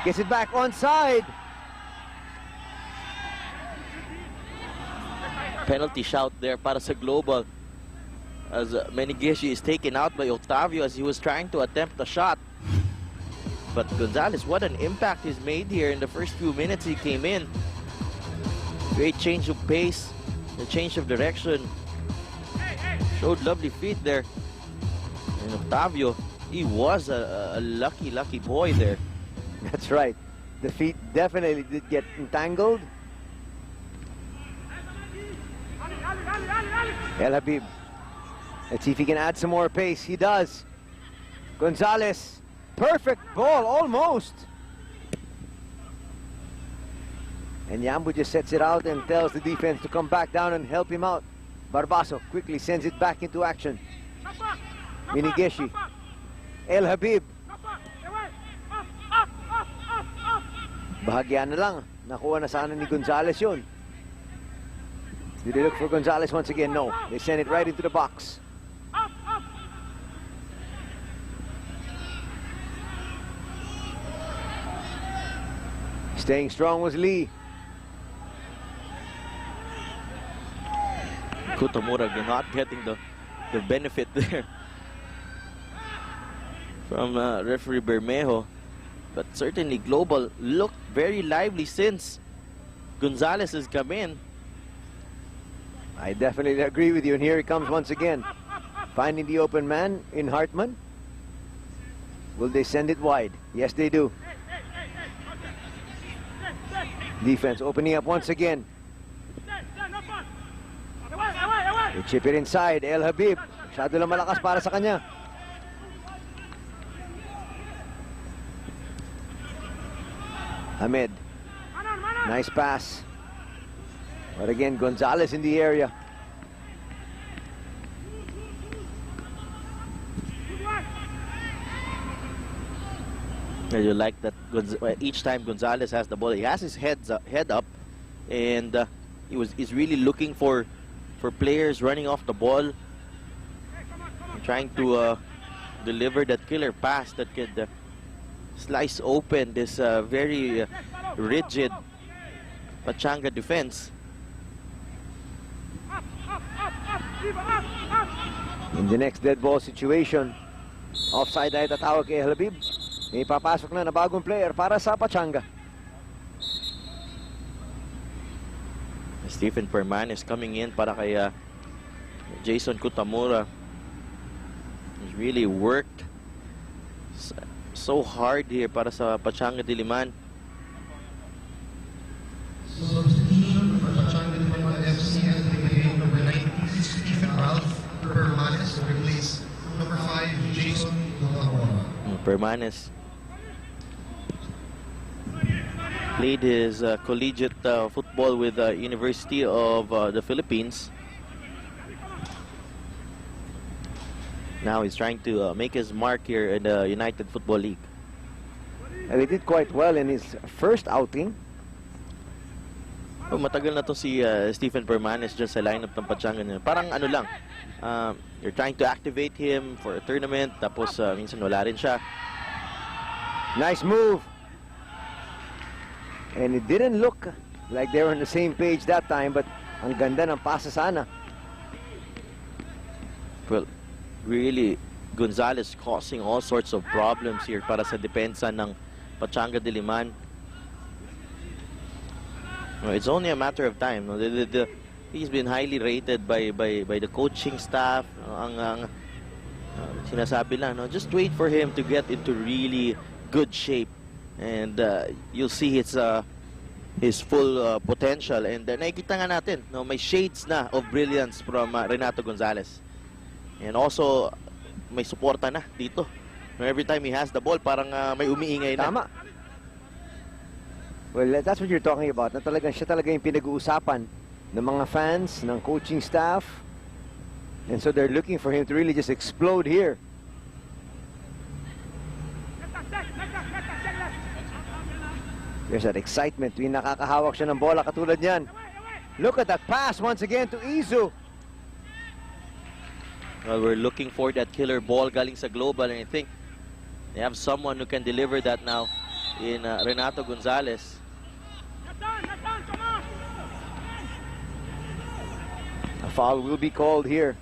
S3: Gets it back onside.
S1: Penalty shout there para sa Global, as Menigishi is taken out by Octavio as he was trying to attempt a shot. But Gonzalez, what an impact he's made here in the first few minutes he came in. Great change of pace, the change of direction. Showed lovely feet there. And Octavio, he was a lucky boy there.
S3: That's right. The feet definitely did get entangled. El Habib. Let's see if he can add some more pace. He does. Gonzalez. Perfect ball, almost. And Yambu just sets it out and tells the defense to come back down and help him out. Barbaso quickly sends it back into action. Minigeshi. El Habib. Bahagyan na lang. Nakuha na sana ni Gonzalez yun. Did they look for Gonzalez once again? No. They send it right into the box. Staying strong was Lee.
S1: Kutamura not getting the benefit there from referee Bermejo. But certainly Global looked very lively since Gonzalez has come in.
S3: I definitely agree with you, and here he comes once again. Finding the open man in Hartman. Will they send it wide? Yes, they do. Defense opening up once again. They chip it inside. El Habib. Masyado lang malakas para sa kanya. Ahmed. Nice pass. But again, Gonzalez in the area.
S1: You like that each time Gonzalez has the ball, he has his head up, and he's really looking for players running off the ball, trying to deliver that killer pass that could slice open this very rigid Pachanga defense.
S3: In the next dead ball situation, offside na itatawag kay El Habib. May papasok na bagong player para sa Pachanga.
S1: Stephen Permanes coming in para kay Jason Kutamura. He's really worked so hard here para sa Pachanga Diliman.
S5: Substitution for Pachanga Diliman FC has been made. Number 90, Stephen Ralph Permanes, replace number 5, Jason Kutamura.
S1: Permanes played his collegiate football with the University of the Philippines. Now he's trying to make his mark here in the United Football League.
S3: And he did quite well in his first outing.
S1: Oh, matagal na to si Stephen Permanes dyan sa lineup ng Pachanga. Parang ano lang, you're trying to activate him for a tournament, tapos minsan wala rin siya.
S3: Nice move. And it didn't look like they were on the same page that time, but ang ganda ng pasa sana.
S1: Well, really, Gonzalez causing all sorts of problems here para sa depensa ng Pachanga Diliman. It's only a matter of time. He's been highly rated by the coaching staff. Sinasabi lang, just wait for him to get into really good shape, and you'll see his full potential. And nakikita nga natin, may shades na of brilliance from Renato Gonzalez. And also, may suporta na dito. Every time he has the ball, parang may umiingay na.
S3: Tama. Well, that's what you're talking about. Na talagang siya talaga yung pinag-uusapan ng mga fans, ng coaching staff. And so they're looking for him to really just explode here. There's that excitement. Tuwing nakakahawak siya ng bola katulad niyan. Look at that pass once again to Izu.
S1: Well, we're looking for that killer ball galing sa Global, and I think they have someone who can deliver that now in Renato Gonzalez.
S3: A foul will be called here.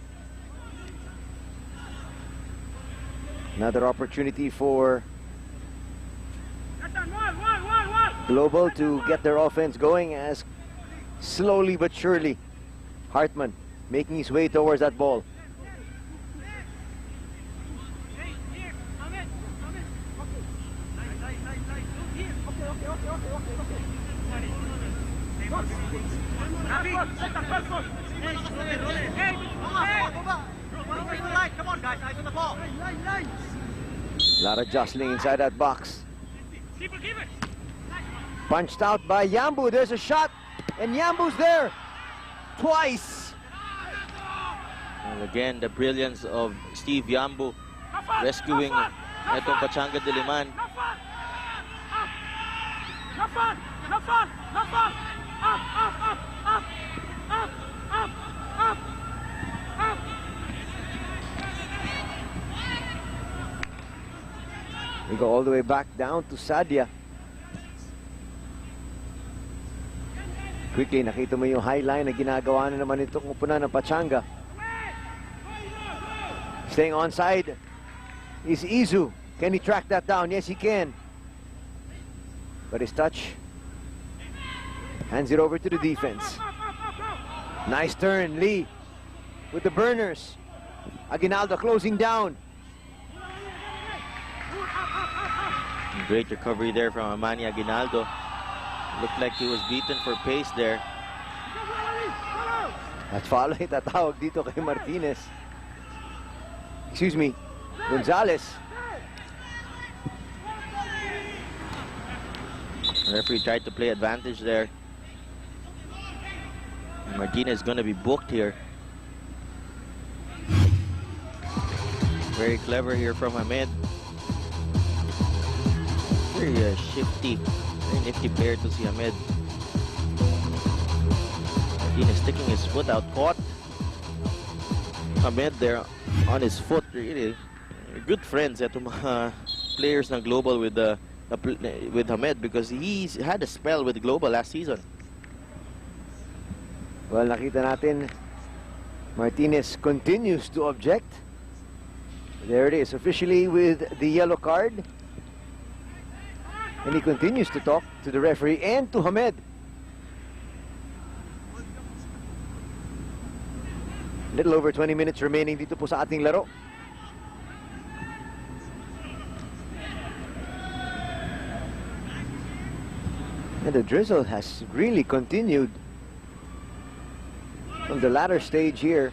S3: Another opportunity for Global to get their offense going, as slowly but surely Hartman making his way towards that ball.
S2: Come on, guys, eyes on the ball.
S3: A lot of jostling inside that box.
S2: Keep it.
S3: Punched out by Yambu. There's a shot, and Yambu's there twice.
S1: And again, the brilliance of Steve Yambu rescuing itong Pachanga Diliman.
S3: We go all the way back down to Sadia. Quickly, nakita mo yung high line na ginagawa na naman itong upunan ng Pachanga. Staying onside is Izu. Can he track that down? Yes, he can. But his touch hands it over to the defense. Nice turn, Lee with the burners. Aguinaldo closing down.
S1: Great recovery there from Amani Aguinaldo. Looked like he was beaten for pace there.
S3: At follow itatawag dito kay Martinez. Excuse me, Gonzalez.
S1: The referee tried to play advantage there. And Martinez is going to be booked here. Very clever here from Ahmed. Very shifty, very nifty player to see Ahmed. Martinez sticking his foot out, caught Ahmed there on his foot. Really good friends at mga players ng Global with Ahmed, because he's had a spell with Global last season.
S3: Well, nakita natin Martinez continues to object. There it is, officially with the yellow card. And he continues to talk to the referee and to Hamed. Little over 20 minutes remaining dito po sa ating laro. And the drizzle has really continued from the latter stage here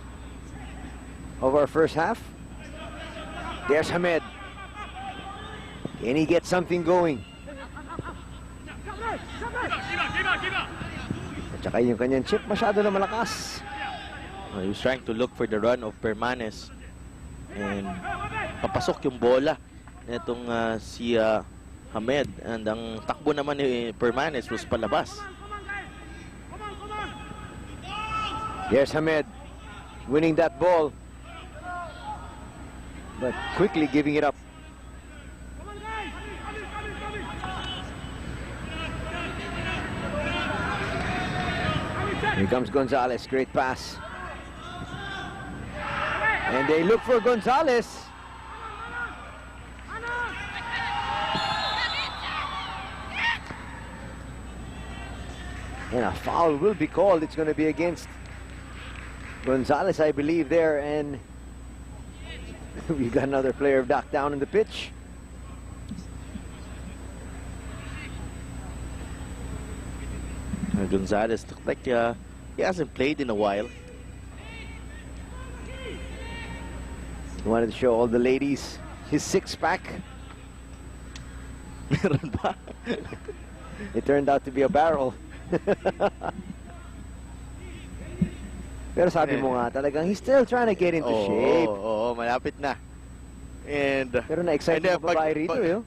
S3: of our first half. There's Hamed. Can he get something going? At saka yung kanyang chip masyado na malakas.
S1: He was trying to look for the run of Permanes. And papasok yung bola nitong si Hamed. And ang takbo naman ni Permanes was palabas.
S3: Here's Hamed winning that ball, but quickly giving it up. Here comes Gonzalez, great pass. And they look for Gonzalez. And a foul will be called. It's going to be against Gonzalez, I believe, there. And we've got another player back down in the pitch.
S1: Gonzalez looked like he hasn't played in a while.
S3: He wanted to show all the ladies his six-pack.
S1: Meron ba?
S3: It turned out to be a barrel. Pero sabi mo nga, talagang he's still trying to get into shape.
S1: Oo, malapit na. And
S3: Pero na-excite yung babae rito, eh.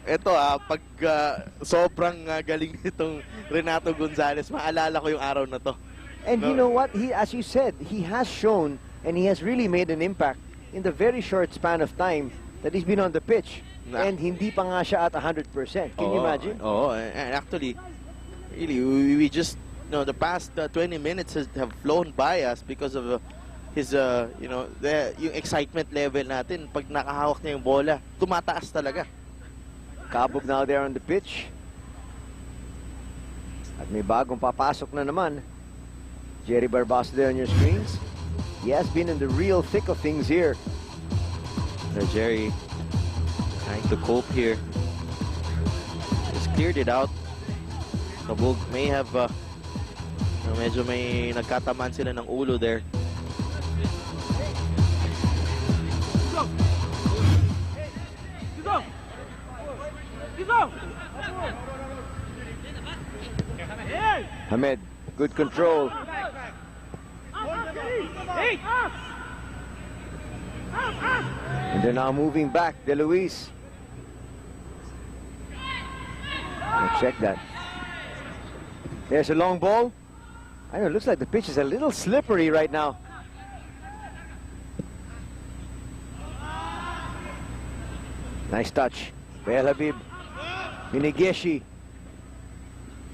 S1: Ito pag sobrang galing nitong Renato Gonzalez, maalala ko yung araw na to.
S3: And you know what? He, as you said, he has shown and he has really made an impact in the very short span of time that he's been on the pitch. And hindi pa nga siya at 100%. Can you imagine?
S1: Oh, and actually, really, we just, the past 20 minutes have flown by us because of his, yung excitement level natin. Pag nakahawak niya yung bola, tumataas talaga.
S3: Kabog now there on the pitch. At may bagong papasok na naman. Jerry Barbaso there on your screens. He has been in the real thick of things here.
S1: Jerry trying to cope here. Just cleared it out. Kabug may have medyo may nagkatamaan sila ng ulo there.
S3: Hamed, good control. And they're now moving back. De Luis. Check that. There's a long ball. I don't know, it looks like the pitch is a little slippery right now. Nice touch. Well, Habib. Minigeshi.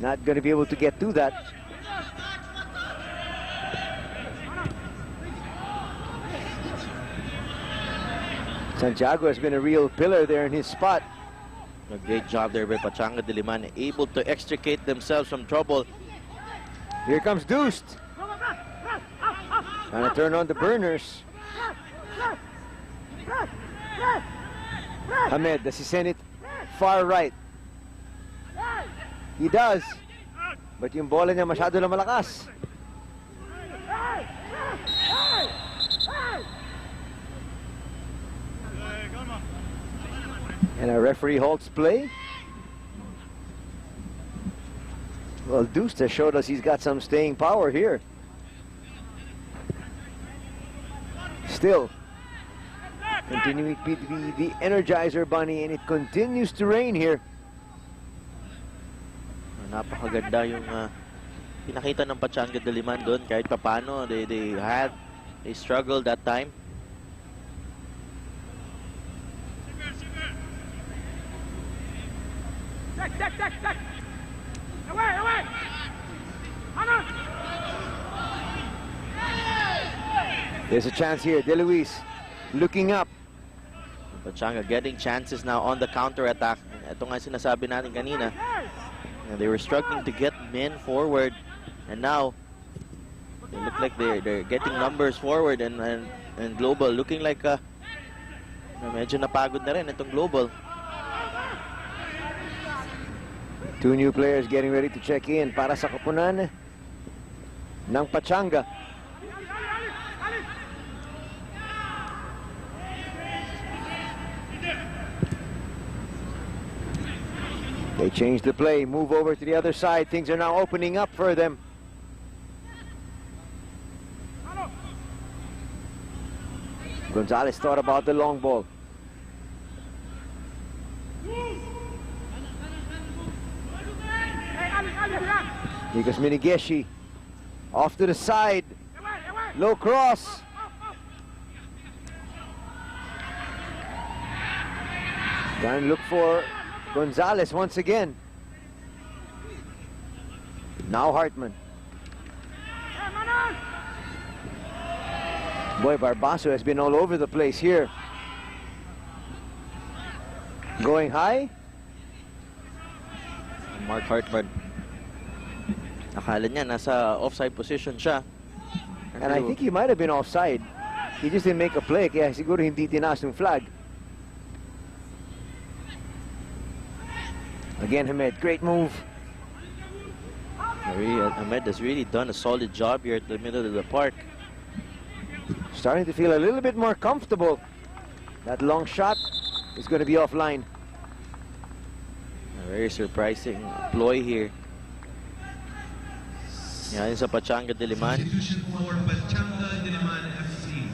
S3: Not going to be able to get to that. Santiago has been a real pillar there in his spot.
S1: A great job there by Pachanga Diliman, able to extricate themselves from trouble.
S3: Here comes Deuced. Trying to turn on the burners. Hamed, does he send it far right? He does. But yung bola niya masyado lang malakas. And a referee halts play. Well, Deuce has showed us he's got some staying power here. Still, continuing to be the Energizer Bunny, and it continues to rain here.
S1: Napakaganda yung pinakita ng Pachanga Diliman doon. Kahit papano, they struggled that time.
S3: There's a chance here. De Luis looking up.
S1: Pachanga getting chances now on the counter-attack. Ito nga sinasabi natin kanina. They were struggling to get men forward, and now they look like they're getting numbers forward, and Global looking like medyo napagod na rin itong Global.
S3: Two new players getting ready to check in para sa koponan ng Pachanga. They change the play, move over to the other side. Things are now opening up for them. Gonzalez thought about the long ball. Because Minigeshi off to the side. Low cross. Trying to look for Gonzalez once again. Now Hartman. Boy, Barbaso has been all over the place here. Going high.
S1: Mark Hartman. Akala niya nasa offside position siya.
S3: And I think he might have been offside. He just didn't make a play, kaya siguro hindi tinaas yung flag. Again, Hamed, great move.
S1: Hamed has really done a solid job here at the middle of the park.
S3: Starting to feel a little bit more comfortable. That long shot is going to be offline.
S1: A very surprising ploy here. Yan sa Pachanga Diliman.
S5: Substitution for Pachanga Diliman FC.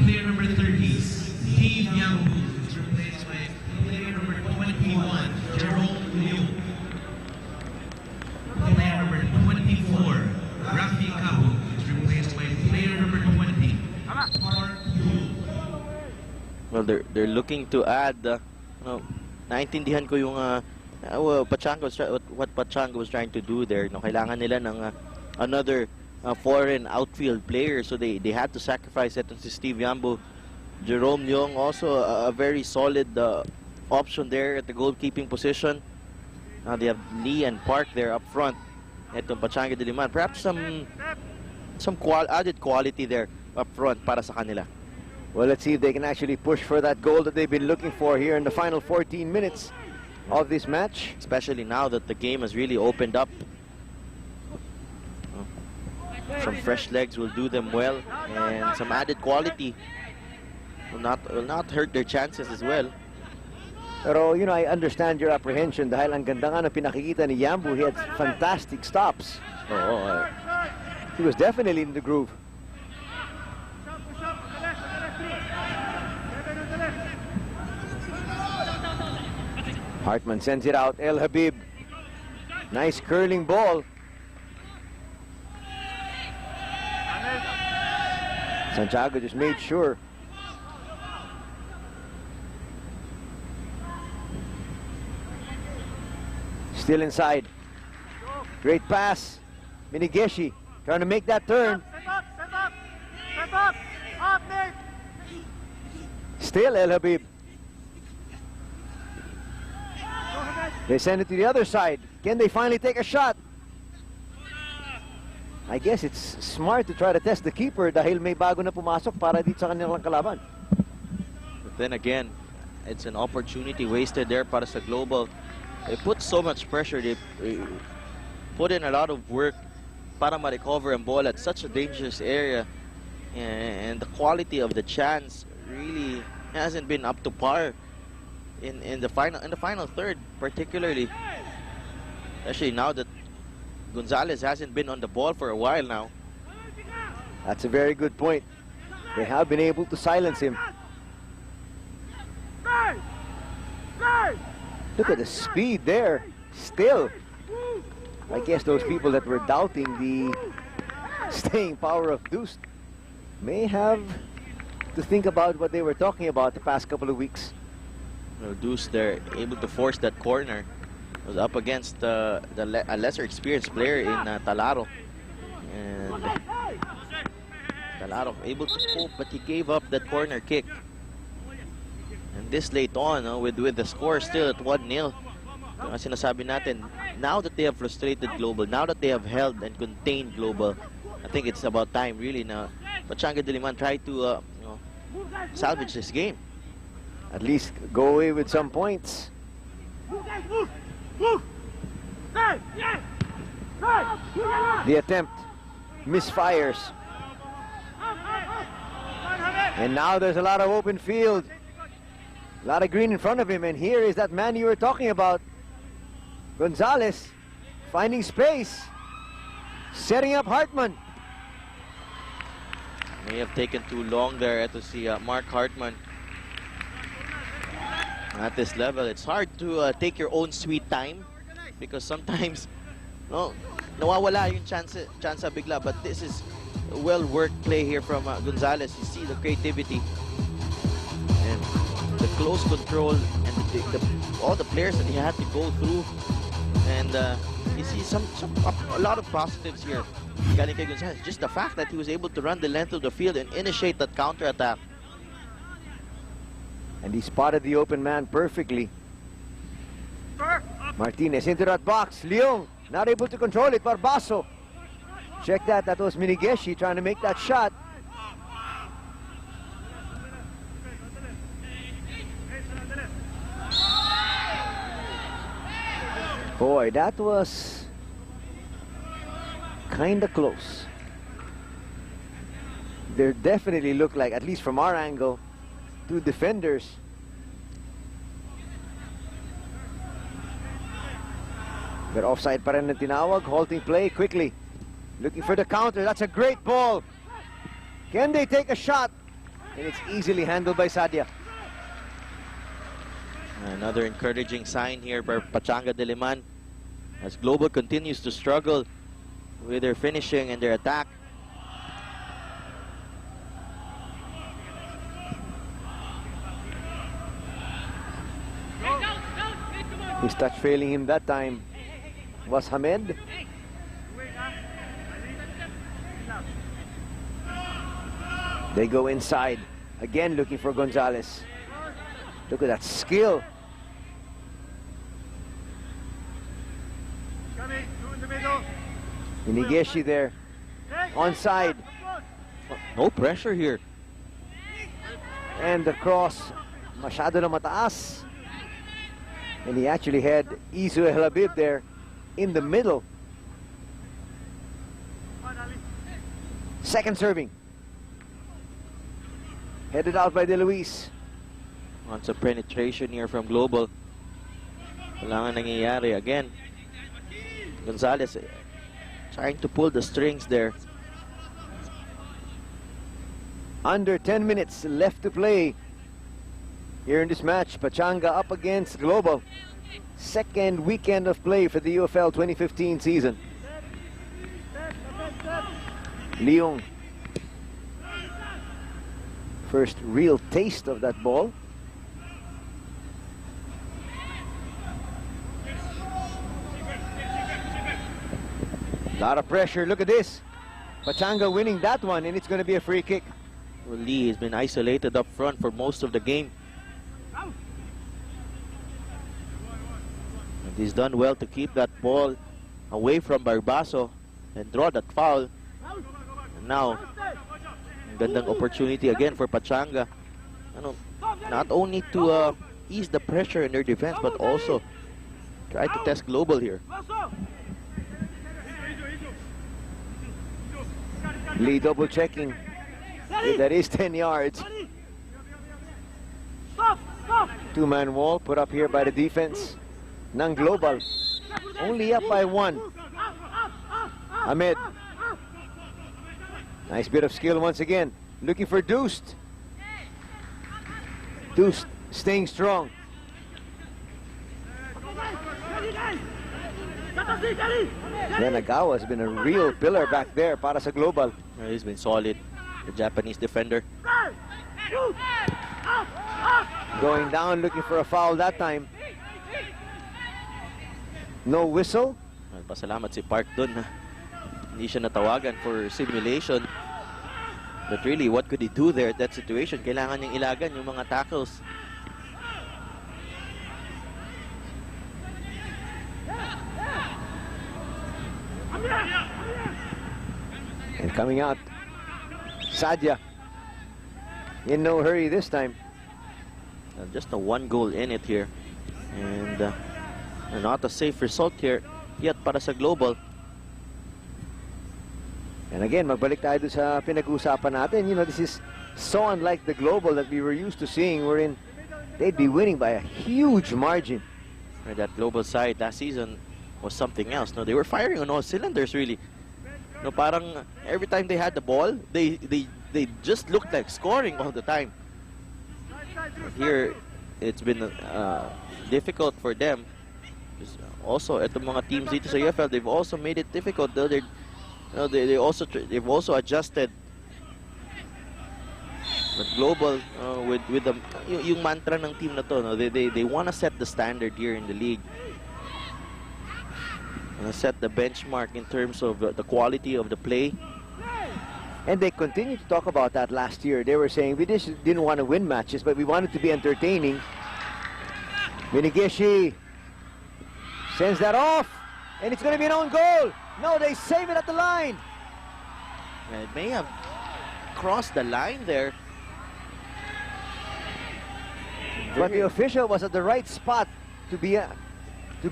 S5: Player number 30, Steve Yambu, is replaced by player number 21, Jerome Liu. Player number 24, Rafi Cabo, is replaced by player number 20, Mark Yu.
S1: Well, they're looking to add. Naintindihan ko yung what Pachanga was trying to do there. No, kailangan nila ng another foreign outfield player, so they had to sacrifice it to Steve Yambo. Jerome Leong also a very solid option there at the goalkeeping position. Now they have Lee and Park there up front. Etong Pachanga Diliman, perhaps some added quality there up front para sa kanila.
S3: Well, let's see if they can actually push for that goal that they've been looking for here in the final 14 minutes. of this match.
S1: Especially now that the game has really opened up. Some fresh legs will do them well, and some added quality will not hurt their chances as well.
S3: Pero, you know, I understand your apprehension dahil ang ganda nga na pinakikita ni Yambu. He had fantastic stops.
S1: Oo,
S3: He was definitely in the groove. Hartman sends it out. El Habib. Nice curling ball. Santiago just made sure. Still inside. Great pass. Minigeshi trying to make that turn.
S2: Set up, up, Nick.
S3: Still El Habib. They send it to the other side. Can they finally take a shot? I guess it's smart to try to test the keeper dahil may bago na pumasok para dito sa kanilang kalaban.
S1: But then again, it's an opportunity wasted there para sa Global. They put so much pressure. They put in a lot of work para ma-recover ang ball at such a dangerous area. And the quality of the chance really hasn't been up to par in the final third, particularly. Especially now that Gonzalez hasn't been on the ball for a while now.
S3: That's a very good point. They have been able to silence him. Look at the speed there. Still, I guess those people that were doubting the staying power of Deuce may have to think about what they were talking about the past couple of weeks.
S1: Deuce there, able to force that corner. Was up against a lesser experienced player in Talaro. And Talaro able to cope, but he gave up that corner kick. And this late on, with the score still at 1-0, sinasabi natin, now that they have frustrated Global, now that they have held and contained Global, I think it's about time really now Pachanga Diliman try to salvage this game.
S3: At least go away with some points. The attempt misfires. And now there's a lot of open field. A lot of green in front of him. And here is that man you were talking about. Gonzalez finding space. Setting up Hartman.
S1: May have taken too long there to see Mark Hartman. At this level, it's hard to take your own sweet time because sometimes nawawala yung chance bigla, but this is a well-worked play here from Gonzalez. You see the creativity and the close control and all the players that he had to go through, and you see a lot of positives here. Galing kay Gonzalez, just the fact that he was able to run the length of the field and initiate that counter-attack.
S3: And he spotted the open man perfectly. Martinez into that box. Leong not able to control it. Barbaso. Check that. That was Minigeshi trying to make that shot. Boy, that was kind of close. There definitely looked like, at least from our angle, two defenders. But offside pa rin ang tinawag. Halting play quickly. Looking for the counter. That's a great ball. Can they take a shot? And it's easily handled by Sadia.
S1: Another encouraging sign here for Pachanga Diliman as Global continues to struggle with their finishing and their attack.
S3: His touch failing him that time was Hamed. They go inside. Again looking for Gonzalez. Look at that skill. Inigeshi there. Onside.
S1: No pressure here.
S3: And the cross. Masyado na mataas. And he actually had Isu El Habib there in the middle. Second serving. Headed out by De Luis.
S1: Wants a penetration here from Global. Wala nga nangyayari. Again, Gonzalez trying to pull the strings there.
S3: Under 10 minutes left to play here in this match. Pachanga up against Global. Second weekend of play for the UFL 2015 season. Leong. First real taste of that ball. Lot of pressure. Look at this. Pachanga winning that one, and it's going to be a free kick.
S1: Well, Lee has been isolated up front for most of the game. And he's done well to keep that ball away from Barbaso and draw that foul. And now, gandang opportunity again for Pachanga. Not only to ease the pressure in their defense, but also try to test Global here.
S3: Lee double checking. That is 10 yards. Two-man wall put up here by the defense. Ng Global. Only up by 1. Ahmed. Nice bit of skill once again. Looking for Deuced. Deuced staying strong. Yanagawa has been a real pillar back there para sa Global.
S1: He's been solid, the Japanese defender.
S3: Going down looking for a foul that time. No whistle.
S1: Pasalamat si Park dun. Hindi siya natawagan for simulation. But really, what could he do there at that situation? Kailangan niyang ilagan yung mga tackles.
S3: And coming out, Sadia. In no hurry this time.
S1: Just a 1 goal in it here. And not a safe result here yet para sa Global.
S3: And again, magbalik tayo doon sa pinag-uusapan natin. You know, this is so unlike the Global that we were used to seeing, wherein they'd be winning by a huge margin.
S1: That Global side last season was something else. No, they were firing on all cylinders, really. No, parang every time they had the ball, they just looked like scoring all the time. But here, it's been difficult for them. Also, itong mga teams dito sa UFL, they've also made it difficult. They've also adjusted. But Global, with the yung mantra ng team na to, no, they want to set the standard here in the league. Set the benchmark in terms of the quality of the play.
S3: And they continued to talk about that last year. They were saying, we just didn't want to win matches, but we wanted to be entertaining. Minigishi sends that off, and it's going to be an own goal. No, they save it at the line.
S1: It may have crossed the line there.
S3: But the official was at the right spot to be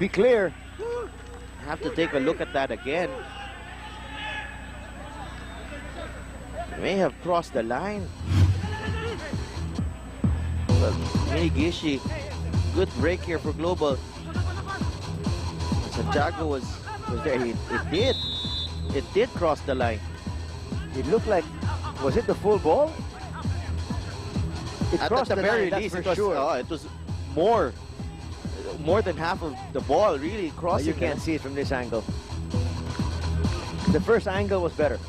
S3: clear.
S1: I have to take a look at that again. It may have crossed the line. But Minigishi, good break here for Global. Santiago was there. It did cross the line.
S3: It looked like, was it the full ball? It crossed
S1: at the very
S3: line,
S1: least,
S3: that's for sure.
S1: It was more than half of the ball really crossing.
S3: You can't see it from this angle. The first angle was better.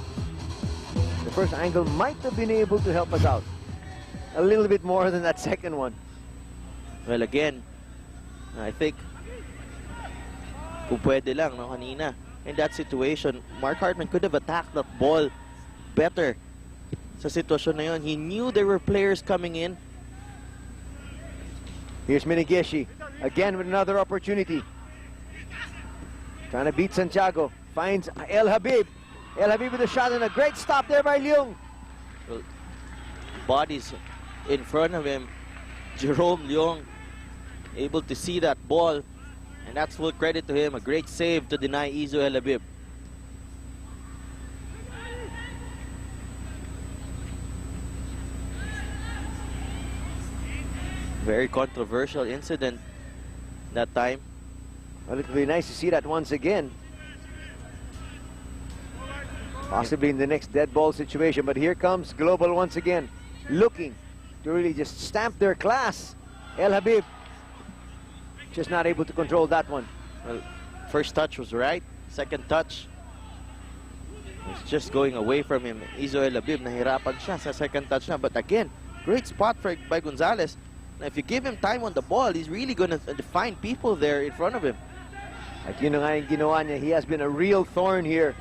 S3: The first angle might have been able to help us out a little bit more than that second one.
S1: Well, again, I think kung pwede lang, no, kanina, in that situation, Mark Hartman could have attacked that ball better. Sa sitwasyon na yun, he knew there were players coming in.
S3: Here's Minigishi again with another opportunity. Trying to beat Santiago. Finds El Habib. El Habib with a shot and a great stop there by Leong.
S1: Well, bodies in front of him. Jerome Leong able to see that ball, and that's full credit to him. A great save to deny Izo El Habib. Very controversial incident that time.
S3: Well, it would be nice to see that once again. Possibly in the next dead ball situation, but here comes Global once again, looking to really just stamp their class. El Habib just not able to control that one.
S1: Well, first touch was right. Second touch was just going away from him. Izo El Habib, nahirapan siya sa second touch na. But again, great spot by Gonzalez. Now, if you give him time on the ball, he's really going to find people there in front of him.
S3: At yun na nga yung ginawa niya. He has been a real thorn here.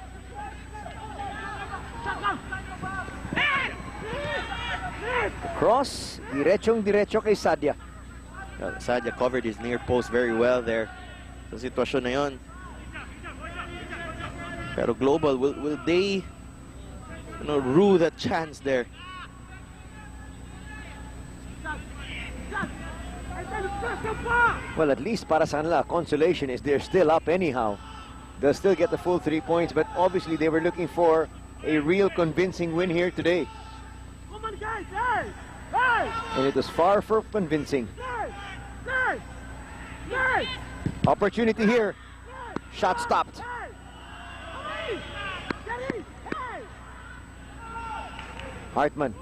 S3: Cross, diretso kay Sadia.
S1: Sadia covered his near post very well there sa sitwasyon na yun. Pero Global, will they rue that chance there?
S3: Well, at least para sa kanila, consolation is they're still up anyhow. They'll still get the full 3 points, but obviously they were looking for a real convincing win here today. And it was far from convincing. Opportunity here. Shot stopped. Hartman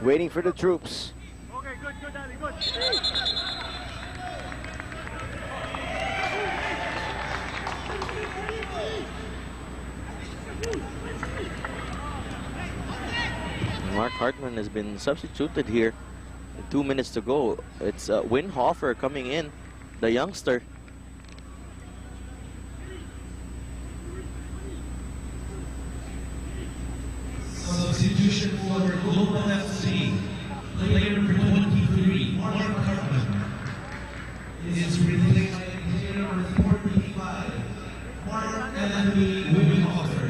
S3: waiting for the troops.
S2: Okay, good, Daddy, good.
S1: Mark Hartman has been substituted here. 2 minutes to go. It's Winhofer coming in, the youngster.
S5: Substitution for Global FC. Player number 23, Mark Hartman, is replaced by player number 45, Mark Anthony Winhofer.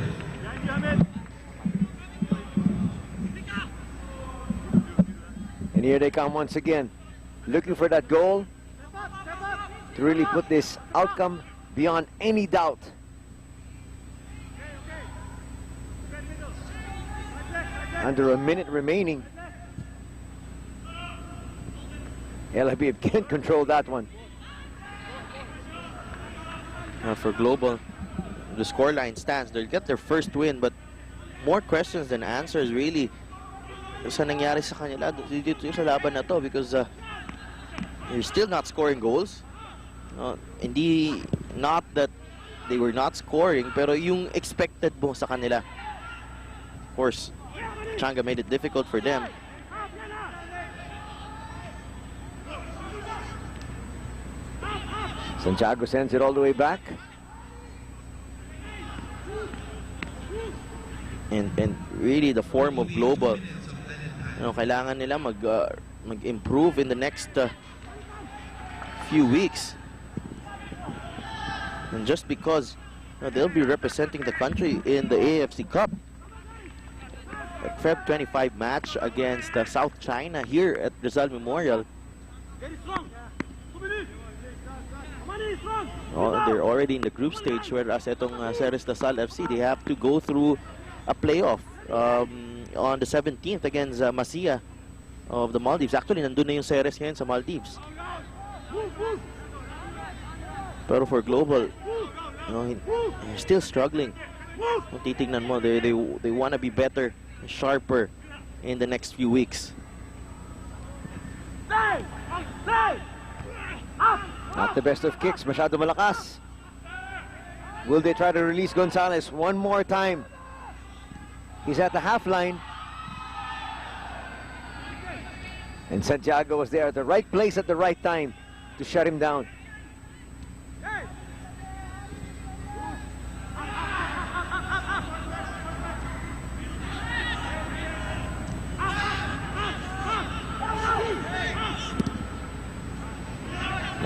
S3: And here they come once again, looking for that goal to really put this outcome beyond any doubt. Under a minute remaining. El Habib can't control that one.
S1: For Global, the scoreline stands. They'll get their first win, but more questions than answers really sa nangyari sa kanila dito sa laban na to, because they're still not scoring goals. Hindi, not that they were not scoring, pero yung expected mo sa kanila. Of course, Pachanga made it difficult for them.
S3: Santiago sends it all the way back.
S1: And really the form of Global, kailangan nila mag-improve in the next few weeks. And just because they'll be representing the country in the AFC Cup. At Feb 25 match against South China here at Rizal Memorial. They're already in the group stage, whereas itong Ceres Lasal FC, they have to go through a playoff on the 17th against Masia of the Maldives. Actually, nandun na yung Ceres ngayon sa Maldives. Pero for Global, they're still struggling. Kung titignan mo, they want to be better, sharper in the next few weeks.
S3: Not the best of kicks, masyado malakas. Will they try to release Gonzalez one more time? He's at the half line. And Santiago was there at the right place at the right time to shut him down.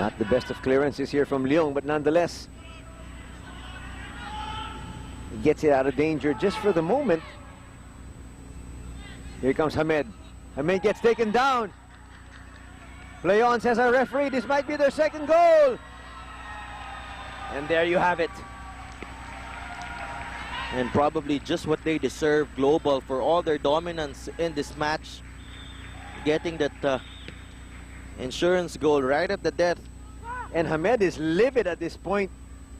S3: Not the best of clearances here from Leong, but nonetheless, he gets it out of danger just for the moment. Here comes Hamed. Hamed gets taken down. Play on, says our referee. This might be their second goal. And there you have it.
S1: And probably just what they deserve, Global, for all their dominance in this match. Getting that insurance goal right at the death.
S3: And Hamed is livid at this point.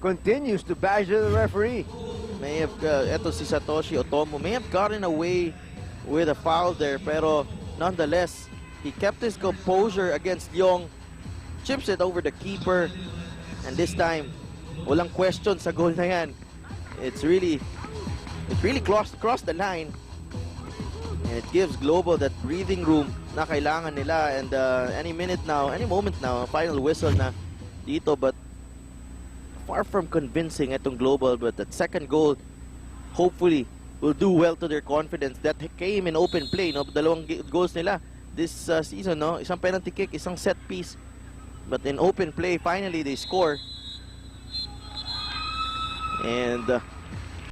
S3: Continues to badger the referee.
S1: May have, eto si Satoshi Otomo, may have gotten away with a foul there, pero nonetheless, he kept his composure against Leong. Chips it over the keeper. And this time, walang question sa goal na yan. It really crossed the line. And it gives Global that breathing room na kailangan nila. And any minute now, any moment now, final whistle na dito. But far from convincing itong Global. But that second goal, hopefully, will do well to their confidence. That came in open play. No? Dalawang goals nila this season. No? Isang penalty kick, isang set piece. But in open play, finally, they score. And